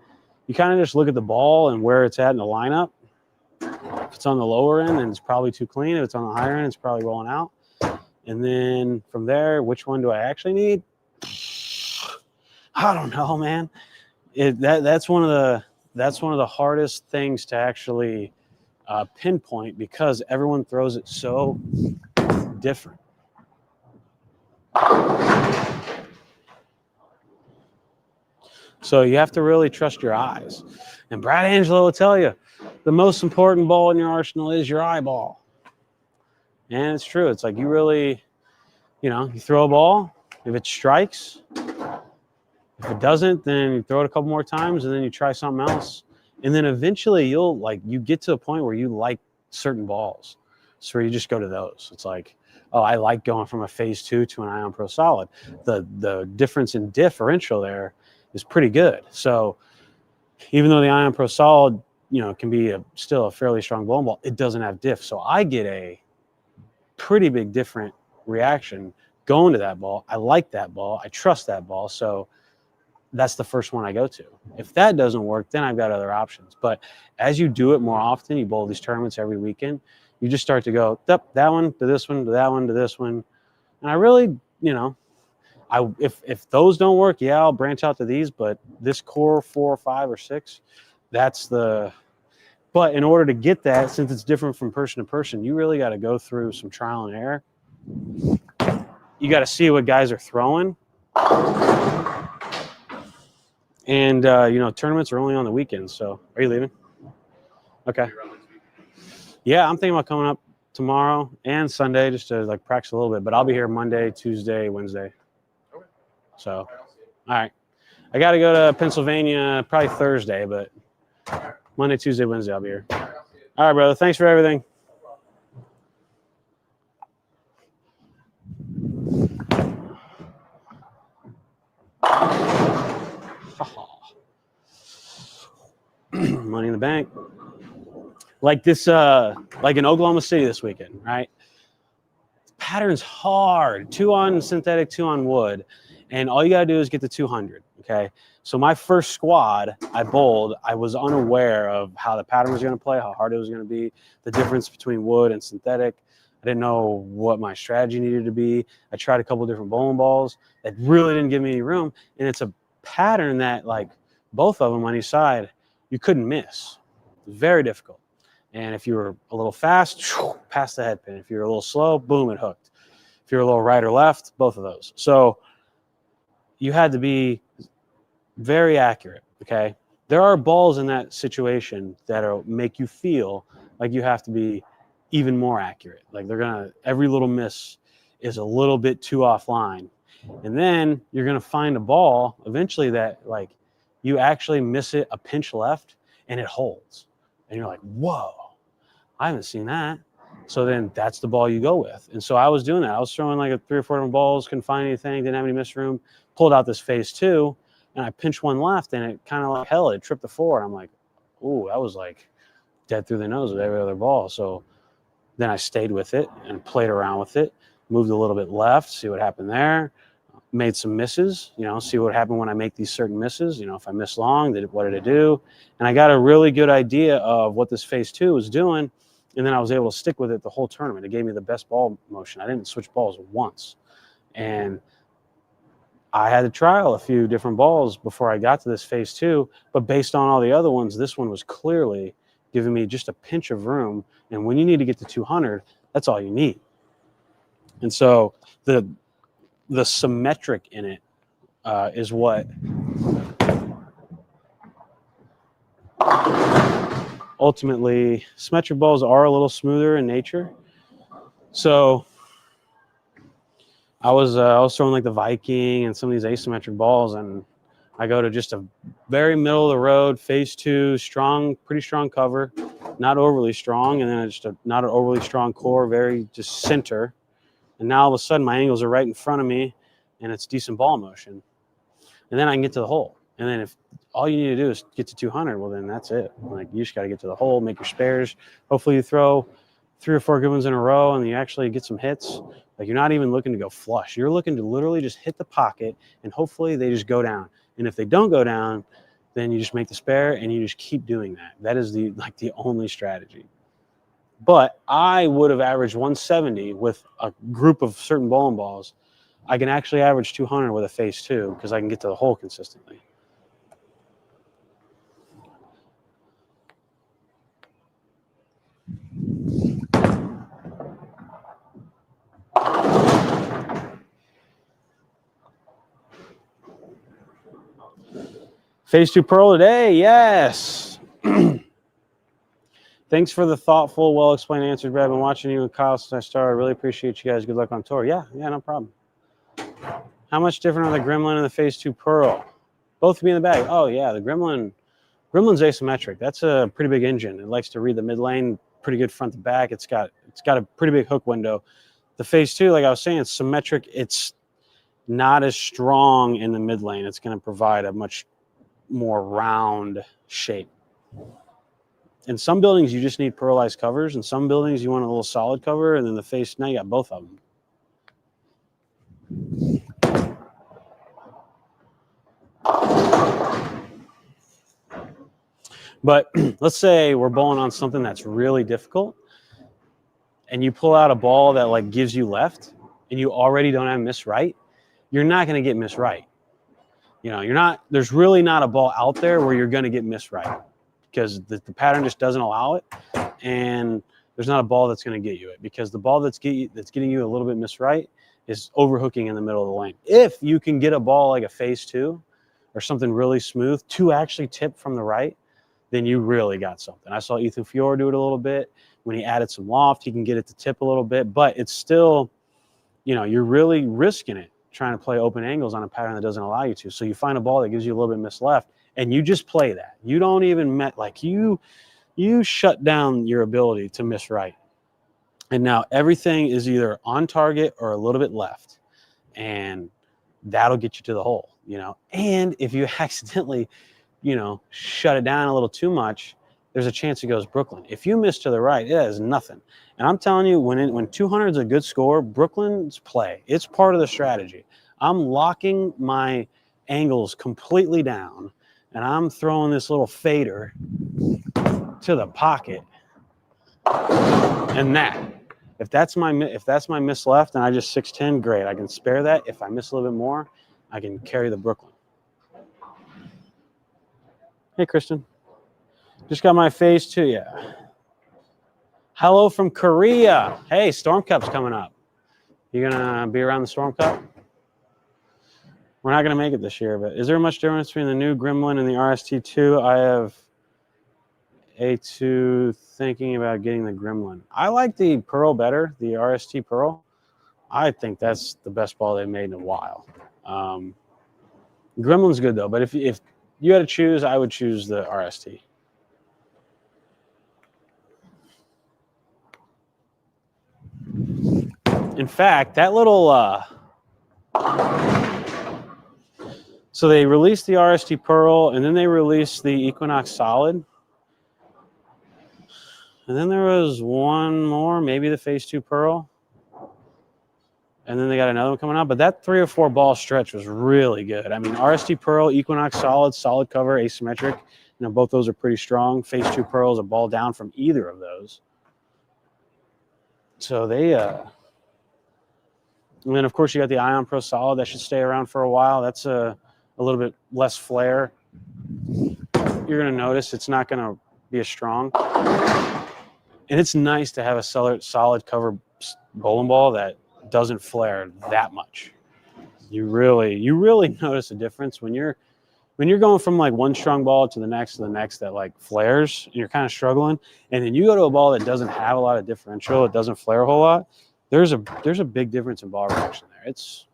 You kind of just look at the ball and where it's at in the lineup. If it's on the lower end, then it's probably too clean. If it's on the higher end, it's probably rolling out. And then from there, which one do I actually need? I don't know, man. That's one of that's one of the hardest things to actually pinpoint because everyone throws it so different. So you have to really trust your eyes. And Brad Angelo will tell you, the most important ball in your arsenal is your eyeball. And it's true. It's like you really, you throw a ball, if it strikes, if it doesn't, then you throw it a couple more times and then you try something else. And then eventually you get to a point where you like certain balls. So you just go to those. It's like, oh, I like going from a phase 2 to an Ion Pro Solid. The difference in differential there is pretty good. So even though the Ion Pro Solid, can be still a fairly strong bowling ball, it doesn't have diff. So I get a pretty big different reaction going to that ball. I like that ball. I trust that ball. So that's the first one I go to. If that doesn't work, then I've got other options. But as you do it more often, you bowl these tournaments every weekend, you just start to go, that one to this one to that one to this one. And I really, if those don't work, yeah, I'll branch out to these. But this core 4 or 5 or 6, that's the. But in order to get that, since it's different from person to person, you really got to go through some trial and error. You got to see what guys are throwing. And, tournaments are only on the weekends. So are you leaving? Okay. Yeah, I'm thinking about coming up tomorrow and Sunday just to practice a little bit. But I'll be here Monday, Tuesday, Wednesday. Okay. So, all right. I got to go to Pennsylvania probably Thursday, but Monday, Tuesday, Wednesday I'll be here. All right, brother. Thanks for everything. Money in the bank. Like this, like in Oklahoma City this weekend, right? Pattern's hard. 2 on synthetic, 2 on wood. And all you got to do is get to 200, okay? So my first squad I bowled, I was unaware of how the pattern was going to play, how hard it was going to be, the difference between wood and synthetic. I didn't know what my strategy needed to be. I tried a couple different bowling balls that really didn't give me any room. And it's a pattern that, both of them on each side, you couldn't miss. Very difficult. And if you were a little fast, past the head pin. If you're a little slow, boom, it hooked. If you're a little right or left, both of those. So you had to be very accurate, okay? There are balls in that situation that'll make you feel like you have to be even more accurate. Like every little miss is a little bit too offline. And then you're going to find a ball eventually that you actually miss it a pinch left and it holds. And you're like, whoa, I haven't seen that. So then that's the ball you go with. And so I was doing that. I was throwing 3 or 4 different balls, couldn't find anything, didn't have any miss room, pulled out this phase 2, and I pinched one left and it kind of hell, it tripped the 4. And I'm like, ooh, that was dead through the nose with every other ball. So then I stayed with it and played around with it, moved a little bit left, see what happened there. Made some misses, see what happened when I make these certain misses. If I miss long, what did it do? And I got a really good idea of what this phase 2 was doing. And then I was able to stick with it the whole tournament. It gave me the best ball motion. I didn't switch balls once. And I had to trial a few different balls before I got to this phase 2. But based on all the other ones, this one was clearly giving me just a pinch of room. And when you need to get to 200, that's all you need. And so the symmetric in it is what ultimately, symmetric balls are a little smoother in nature. So I was throwing the Viking and some of these asymmetric balls, and I go to just a very middle of the road, phase 2, pretty strong cover, not overly strong, and then just not an overly strong core, very just center. And now all of a sudden my angles are right in front of me and it's decent ball motion. And then I can get to the hole. And then if all you need to do is get to 200, well, then that's it. You just got to get to the hole, make your spares. Hopefully you throw 3 or 4 good ones in a row and you actually get some hits. You're not even looking to go flush. You're looking to literally just hit the pocket and hopefully they just go down. And if they don't go down, then you just make the spare and you just keep doing that. That is the only strategy. But I would have averaged 170 with a group of certain bowling balls. I can actually average 200 with a phase 2 because I can get to the hole consistently. Phase 2 Pearl today, yes. Thanks for the thoughtful, well-explained answers, Brad. I've been watching you and Kyle since I started. I really appreciate you guys. Good luck on tour. Yeah, no problem. How much different are the Gremlin and the Phase 2 Pearl? Both to be in the bag. Oh, yeah, the Gremlin's asymmetric. That's a pretty big engine. It likes to read the mid lane, pretty good front to back. It's got a pretty big hook window. The Phase 2, like I was saying, it's symmetric. It's not as strong in the mid lane. It's going to provide a much more round shape. In some buildings, you just need pearlized covers. In some buildings, you want a little solid cover, and then the face, now you got both of them. But let's say we're bowling on something that's really difficult, and you pull out a ball that like gives you left, and you already don't have miss right. You're not going to get miss right. You know, there's really not a ball out there where you're going to get miss right, because the pattern just doesn't allow it, and there's not a ball that's going to get you it, because the ball that's getting you a little bit miss right is overhooking in the middle of the lane. If you can get a ball like a Phase 2 or something really smooth to actually tip from the right, then you really got something. I saw Ethan Fiore do it a little bit. When he added some loft, he can get it to tip a little bit, but it's still, you know, you're really risking it trying to play open angles on a pattern that doesn't allow you to. So you find a ball that gives you a little bit miss left, and you just play that. You don't even you shut down your ability to miss right. And now everything is either on target or a little bit left, and that'll get you to the hole, you know. And if you accidentally, you know, shut it down a little too much, there's a chance it goes Brooklyn. If you miss to the right, it is nothing. And I'm telling you, when 200 is a good score, Brooklyn's play. It's part of the strategy. I'm locking my angles completely down, and I'm throwing this little fader to the pocket. And if that's my miss left and I just 6'10", great. I can spare that. If I miss a little bit more, I can carry the Brooklyn. Hey, Kristen. Just got my Phase 2, yeah. Hello from Korea. Hey, Storm Cup's coming up. You gonna be around the Storm Cup? We're not gonna make it this year, but is there much difference between the new Gremlin and the RST2? I have A2 thinking about getting the Gremlin. I like the Pearl better, the RST Pearl. I think that's the best ball they've made in a while. Gremlin's good though, but if you had to choose, I would choose the RST. In fact, that little so they released the RST Pearl, and then they released the Equinox Solid. And then there was one more, maybe the Phase 2 Pearl. And then they got another one coming out. But that 3 or 4 ball stretch was really good. I mean, RST Pearl, Equinox Solid cover, asymmetric. You know, both those are pretty strong. Phase 2 Pearl is a ball down from either of those. So they and then, of course, you got the Ion Pro Solid. That should stay around for a while. That's a little bit less flare. You're going to notice it's not going to be as strong. And it's nice to have a solid cover bowling ball that doesn't flare that much. You really notice a difference when you're going from like one strong ball to the next that like flares, and you're kind of struggling, and then you go to a ball that doesn't have a lot of differential, it doesn't flare a whole lot. There's a big difference in ball reaction there. It's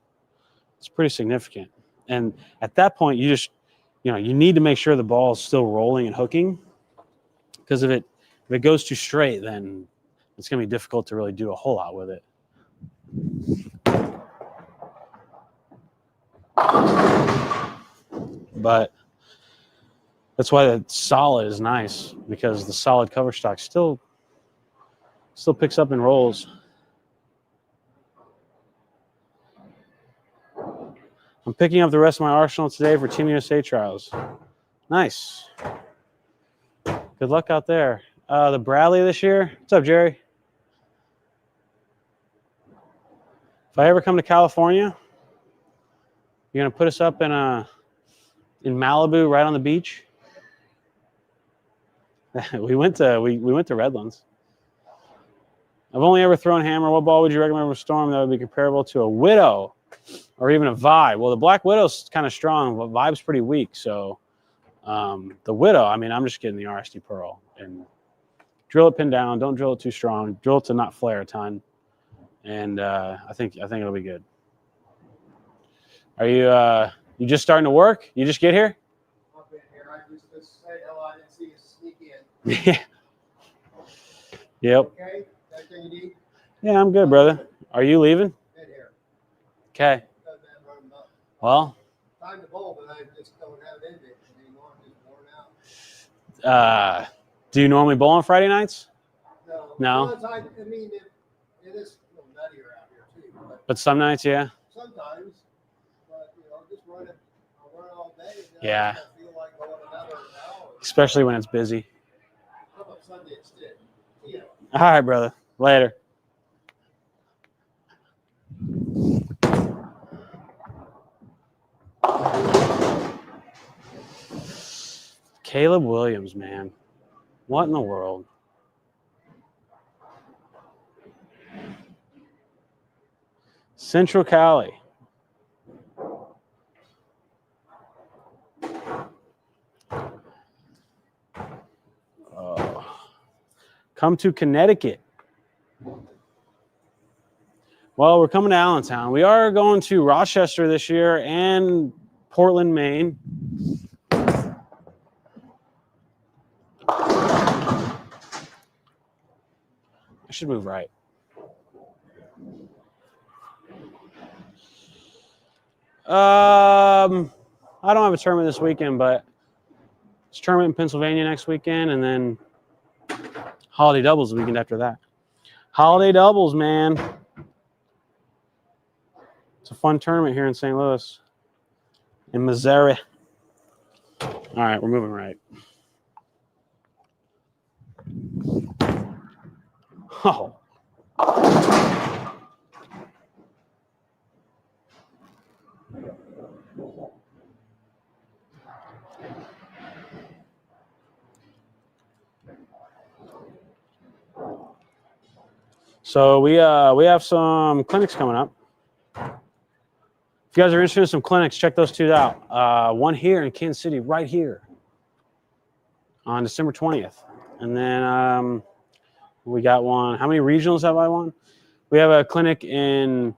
pretty significant. And at that point, you just, you know, you need to make sure the ball is still rolling and hooking, because if it goes too straight, then it's going to be difficult to really do a whole lot with it. But that's why the solid is nice, because the solid cover stock still picks up and rolls. I'm picking up the rest of my arsenal today for Team USA trials. Nice. Good luck out there. The Bradley this year. What's up, Jerry? If I ever come to California, you're gonna put us up in Malibu, right on the beach. we went to Redlands. I've only ever thrown hammer. What ball would you recommend for Storm that would be comparable to a Widow or even a Vibe? Well, the Black Widow's kind of strong, but Vibe's pretty weak. So The Widow, I mean, I'm just getting the RST Pearl and drill it pin down. Don't drill it too strong. Drill it to not flare a ton. And I think it'll be good. Are you just starting to work? You just get here? I've been here. I just said hello. I didn't see you sneak in. Yeah. Yep. Okay. Everything you need? Yeah, I'm good, brother. Are you leaving? Been here. Okay. Well. Time to bowl, but I just don't have it in it anymore. I'm just worn out. Do you normally bowl on Friday nights? No. No? I mean, it is a little nuttier out here, too. But some nights, yeah? Sometimes. But, just run it. I'll run it all day. Yeah. I feel like going another hour. Especially when it's busy. How about Sunday instead? Yeah. All right, brother. Later. Caleb Williams, man. What in the world? Central Cali. Come to Connecticut. Well, we're coming to Allentown. We are going to Rochester this year and Portland, Maine. I should move right. I don't have a tournament this weekend, but it's a tournament in Pennsylvania next weekend, and then holiday doubles the weekend after that. Holiday doubles, man. It's a fun tournament here in St. Louis, in Missouri. All right, we're moving right. Oh. So we have some clinics coming up. If you guys are interested in some clinics, check those two out. One here in Kansas City, right here, on December 20th. And then we got one. How many regionals have I won? We have a clinic in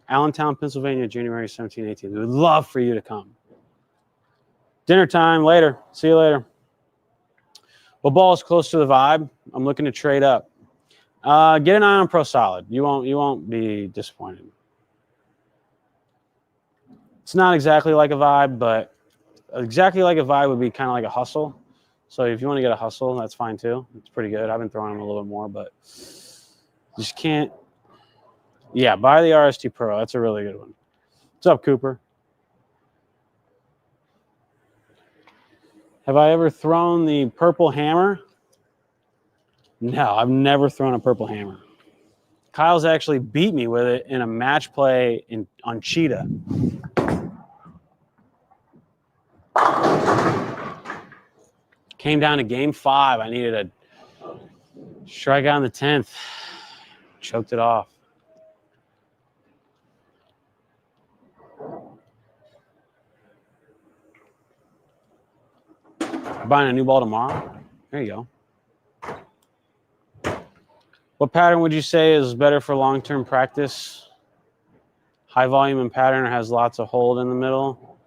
Allentown, Pennsylvania, January 17, 18. We would love for you to come. Dinner time later. See you later. Well, ball is close to the vibe. I'm looking to trade up. Get an eye on Pro Solid. You won't be disappointed. It's not exactly like a vibe, but exactly like a vibe would be kind of like a hustle. So if you want to get a hustle, that's fine too. It's pretty good. I've been throwing them a little bit more, but you just can't. Yeah, buy the RST Pro. That's a really good one. What's up, Cooper? Have I ever thrown the purple hammer? No, I've never thrown a purple hammer. Kyle's actually beat me with it in a match play on Cheetah. Came down to game 5. I needed a strikeout in the 10th. Choked it off. Buying a new ball tomorrow? There you go. What pattern would you say is better for long-term practice? High volume and pattern has lots of hold in the middle.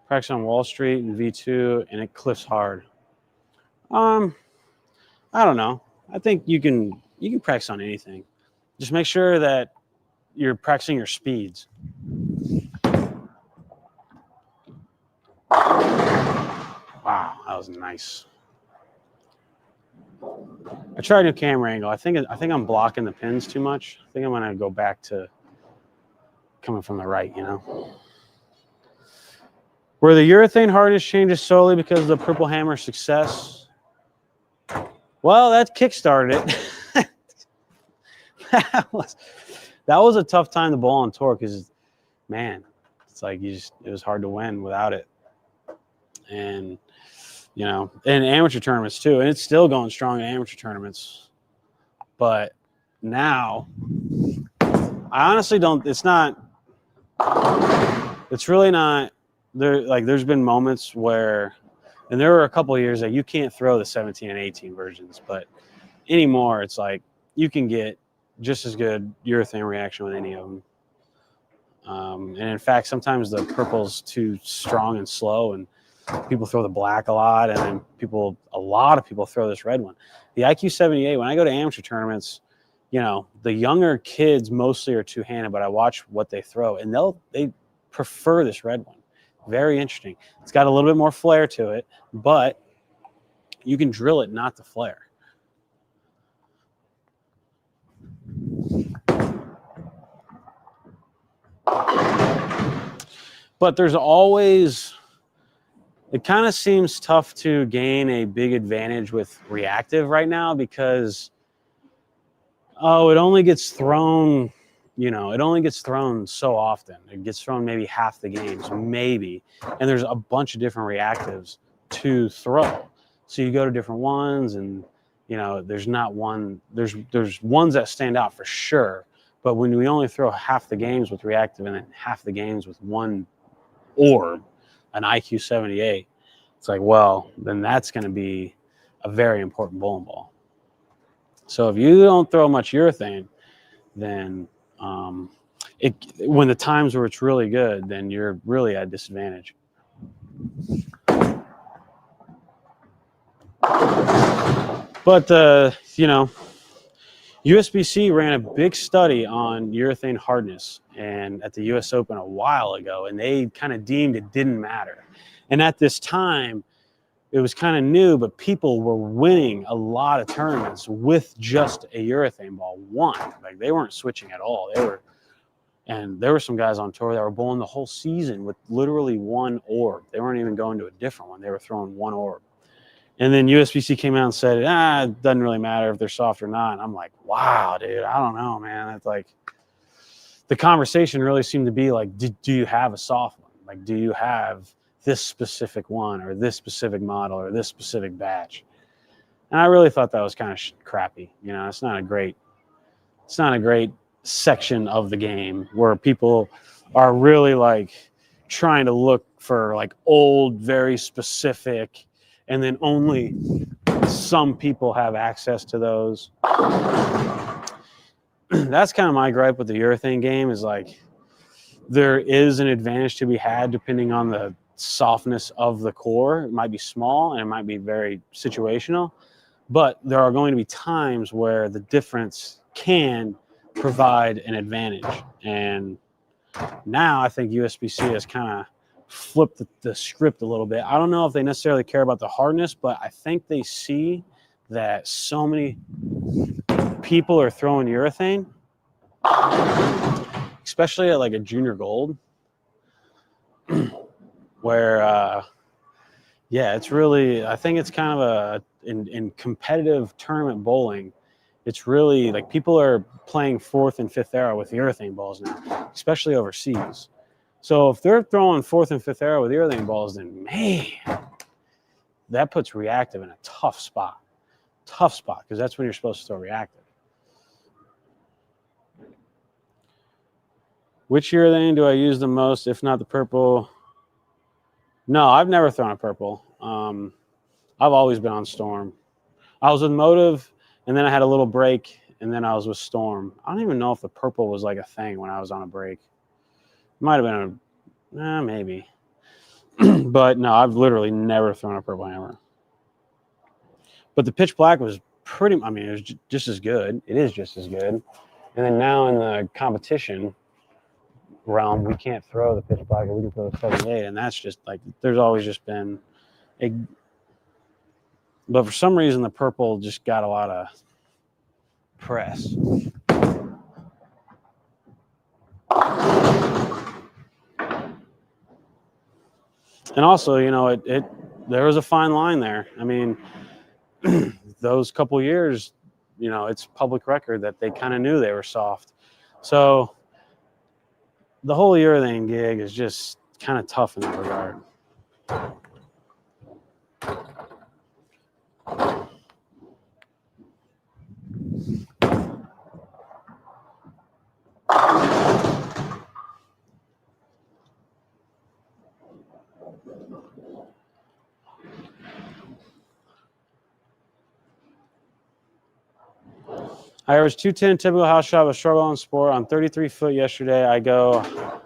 Practice on Wall Street and V2, and it cliffs hard. I don't know. I think you can practice on anything. Just make sure that you're practicing your speeds. Wow, that was nice. I tried a new camera angle. I think I'm blocking the pins too much. I think I'm gonna go back to coming from the right, you know. Were the urethane hardness changes solely because of the purple hammer success? Well, that kickstarted it. that was a tough time to bowl on tour because, man, it's like it was hard to win without it. And you know, in amateur tournaments too, and it's still going strong in amateur tournaments. But now, I honestly don't. It's really not there. Like, there's been moments where And there were a couple of years that you can't throw the 17 and 18 versions, but anymore it's like you can get just as good urethane reaction with any of them. And in fact, sometimes the purple's too strong and slow, and people throw the black a lot, and then a lot of people throw this red one. The IQ 78, when I go to amateur tournaments, you know, the younger kids mostly are two-handed, but I watch what they throw, and they prefer this red one. Very interesting. It's got a little bit more flair to it, but you can drill it not to flare. But there's always, it kind of seems tough to gain a big advantage with reactive right now because, it only gets thrown, you know, it only gets thrown so often. It gets thrown maybe half the games, maybe. And there's a bunch of different reactives to throw. So you go to different ones, and, you know, there's not one, there's ones that stand out for sure. But when we only throw half the games with reactive and then half the games with one orb, an IQ 78, it's like, well, then that's going to be a very important bowling ball. So if you don't throw much urethane, then when the times where it's really good, then you're really at a disadvantage. But you know, USBC ran a big study on urethane hardness and at the US Open a while ago, and they kind of deemed it didn't matter. And at this time, it was kind of new, but people were winning a lot of tournaments with just a urethane ball. Like they weren't switching at all. And there were some guys on tour that were bowling the whole season with literally one orb. They weren't even going to a different one. They were throwing one orb. And then USBC came out and said, it doesn't really matter if they're soft or not. And I'm like, wow, dude, I don't know, man. It's like the conversation really seemed to be like, do you have a soft one? Like, do you have this specific one or this specific model or this specific batch? And I really thought that was kind of crappy. You know, it's not a great section of the game where people are really like trying to look for like old, very specific, and then only some people have access to those. That's kind of my gripe with the urethane game, is like there is an advantage to be had depending on the softness of the core. It might be small and it might be very situational, but there are going to be times where the difference can provide an advantage. And now I think USBC has kind of flipped the script a little bit. I don't know if they necessarily care about the hardness, but I think they see that so many people are throwing urethane, especially at like a junior gold, where it's really, I think it's kind of in competitive tournament bowling, it's really like people are playing fourth and fifth arrow with urethane balls now, especially overseas. So if they're throwing fourth and fifth arrow with urethane balls, then man, that puts reactive in a tough spot, because that's when you're supposed to throw reactive. Which urethane do I use the most, if not the purple? No, I've never thrown a purple. I've always been on Storm. I was with Motive, and then I had a little break, and then I was with Storm. I don't even know if the purple was like a thing when I was on a break. Might have been maybe. But no, I've literally never thrown a purple hammer. But the pitch black was pretty, I mean, it was just as good. It is just as good. And then now in the competition realm, we can't throw the pitch black, or we can throw the 78. And that's just like, there's always just been but for some reason, the purple just got a lot of press. And also, you know, there was a fine line there. I mean, those couple years, you know, it's public record that they kind of knew they were soft. So the whole urethane gig is just kind of tough in that regard. I averaged 210 typical house shot, but struggle on sport. On 33 foot yesterday, I go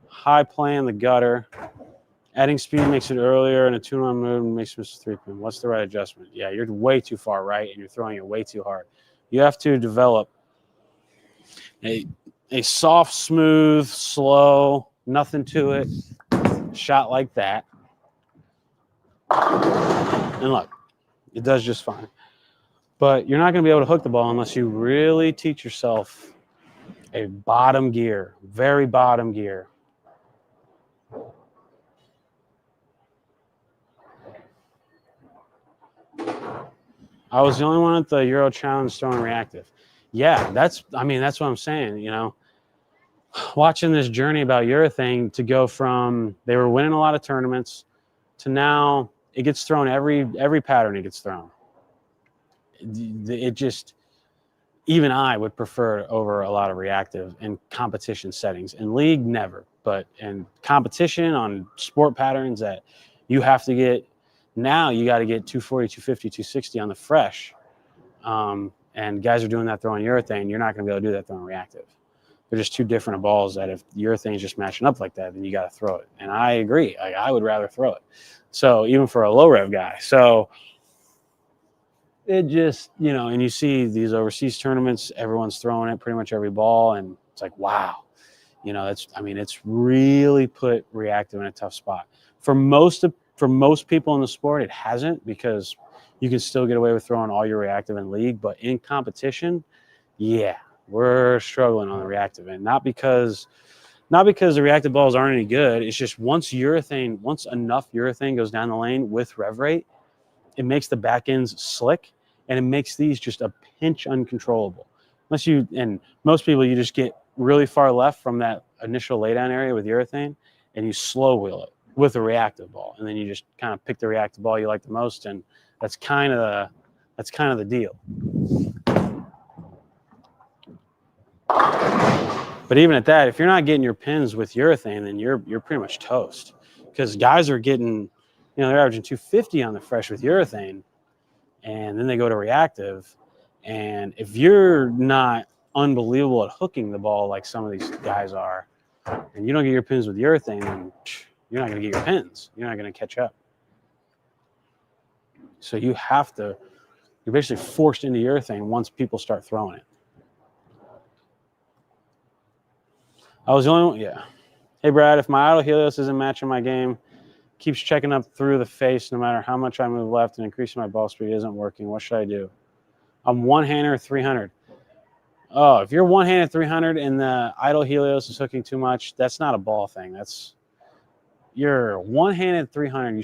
high play in the gutter. Adding speed makes it earlier, and a 2-1 move makes it 3-pin. What's the right adjustment? Yeah, you're way too far right, and you're throwing it way too hard. You have to develop a soft, smooth, slow, nothing to it shot like that. And look, it does just fine. But you're not going to be able to hook the ball unless you really teach yourself a bottom gear, very bottom gear. I was the only one at the Euro Challenge throwing reactive. Yeah, that's what I'm saying, you know. Watching this journey about urethane to go from they were winning a lot of tournaments to now it gets thrown every pattern it gets thrown. It just, even I would prefer over a lot of reactive in competition settings. In league, never. But in competition on sport patterns that you have to get, now you got to get 240, 250, 260 on the fresh. And guys are doing that throwing urethane. You're not going to be able to do that throwing reactive. They're just two different balls that if urethane's just matching up like that, then you got to throw it. And I agree. I would rather throw it. So even for a low rev guy. So it just, you know, and you see these overseas tournaments, everyone's throwing it pretty much every ball. And it's like, wow, you know, it's really put reactive in a tough spot. For most people in the sport, it hasn't, because you can still get away with throwing all your reactive in league. But in competition, yeah, we're struggling on the reactive end. Not because the reactive balls aren't any good. It's just once enough urethane goes down the lane with rev rate, it makes the back ends slick, and it makes these just a pinch uncontrollable. And most people, you just get really far left from that initial laydown area with urethane, and you slow wheel it with a reactive ball, and then you just kind of pick the reactive ball you like the most, and that's kind of the deal. But even at that, if you're not getting your pins with urethane, then you're pretty much toast, because guys are getting, you know, they're averaging 250 on the fresh with urethane, and then they go to reactive. And if you're not unbelievable at hooking the ball like some of these guys are, and you don't get your pins with urethane, then you're not going to get your pins. You're not going to catch up. So you're basically forced into urethane once people start throwing it. I was the only one, yeah. Hey, Brad, if my idle Helios isn't matching my game, keeps checking up through the face no matter how much I move left, and increasing my ball speed isn't working, what should I do? I'm one-hander 300. Oh, if you're one-handed 300 and the idle Helios is hooking too much, that's not a ball thing. You're one-handed 300.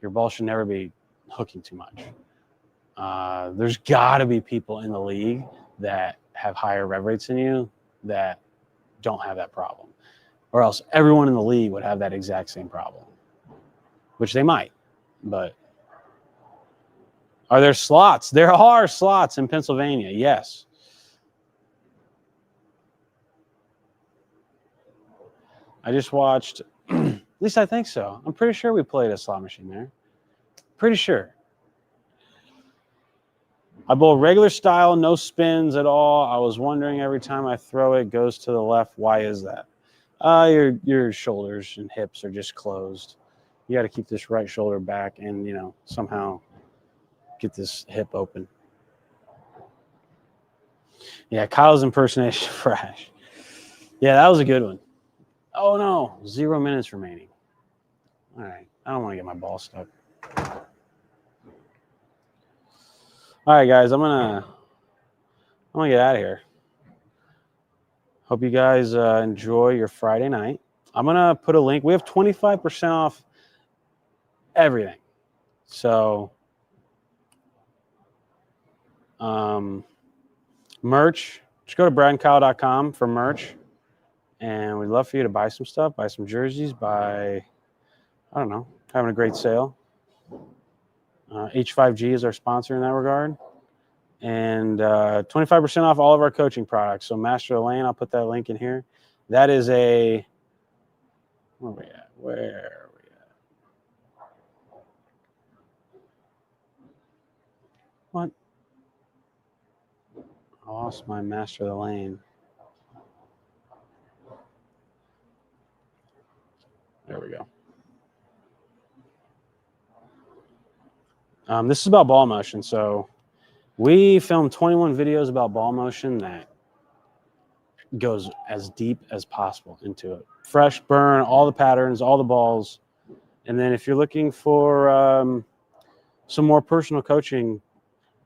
Your ball should never be hooking too much. There's got to be people in the league that have higher rev rates than you that don't have that problem, or else everyone in the league would have that exact same problem, which they might. But are there slots? There are slots in Pennsylvania, yes. I just watched, at least I think so. I'm pretty sure we played a slot machine there. Pretty sure. I bowl regular style, no spins at all. I was wondering every time I throw it goes to the left. Why is that? Your shoulders and hips are just closed. You got to keep this right shoulder back and, you know, somehow get this hip open. Yeah, Kyle's impersonation fresh. Yeah, that was a good one. Oh, no. 0 minutes remaining. All right. I don't want to get my ball stuck. All right, guys. I'm gonna get out of here. Hope you guys enjoy your Friday night. I'm going to put a link. We have 25% off everything. So merch, just go to bradandkyle.com for merch. And we'd love for you to buy some stuff, buy some jerseys, having a great sale. H5G is our sponsor in that regard. And 25% off all of our coaching products. So Master of the Lane, I'll put that link in here. That is where are we at? What? lost my master of the lane. There we go. This is about ball motion. So we filmed 21 videos about ball motion that goes as deep as possible into it. Fresh burn, all the patterns, all the balls. And then if you're looking for some more personal coaching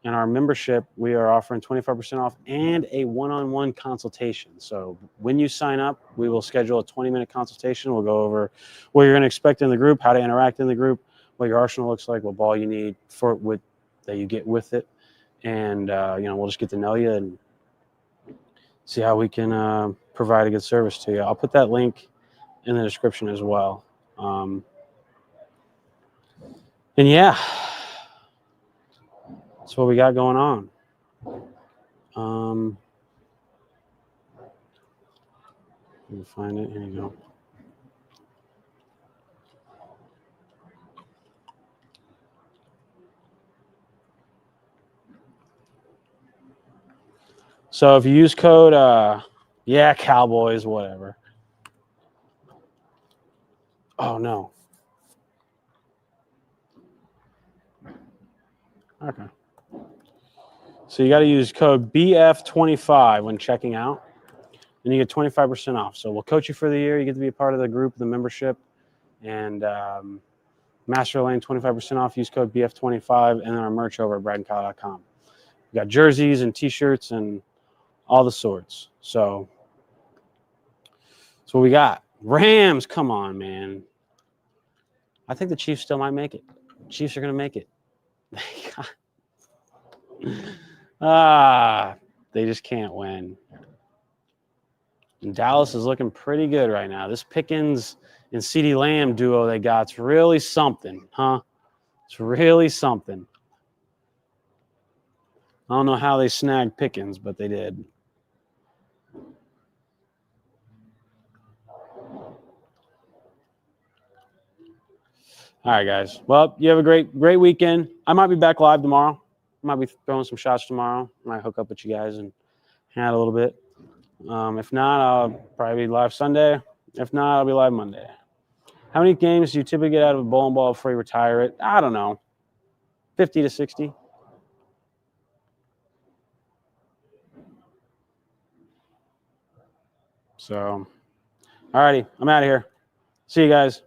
in our membership, we are offering 25% off and a one-on-one consultation. So when you sign up, we will schedule a 20-minute consultation. We'll go over what you're going to expect in the group, how to interact in the group, what your arsenal looks like, what ball you need that you get with it. And, we'll just get to know you and see how we can provide a good service to you. I'll put that link in the description as well. And yeah, that's what we got going on. Let me find it. Here you go. So if you use code, Cowboys, whatever. Oh, no. Okay. So you got to use code BF25 when checking out, and you get 25% off. So we'll coach you for the year. You get to be a part of the group, the membership, and Master Lane 25% off. Use code BF25, and then our merch over at BradandKyle.com. We got jerseys and T-shirts and all the sorts. So that's what we got. Rams, come on, man. I think the Chiefs still might make it. Chiefs are going to make it. They just can't win. And Dallas is looking pretty good right now. This Pickens and CeeDee Lamb duo they got's really something, huh? It's really something. I don't know how they snagged Pickens, but they did. All right, guys. Well, you have a great weekend. I might be back live tomorrow. I might be throwing some shots tomorrow. I might hook up with you guys and hang out a little bit. If not, I'll probably be live Sunday. If not, I'll be live Monday. How many games do you typically get out of a bowling ball before you retire it? I don't know. 50 to 60. So, all righty. I'm out of here. See you guys.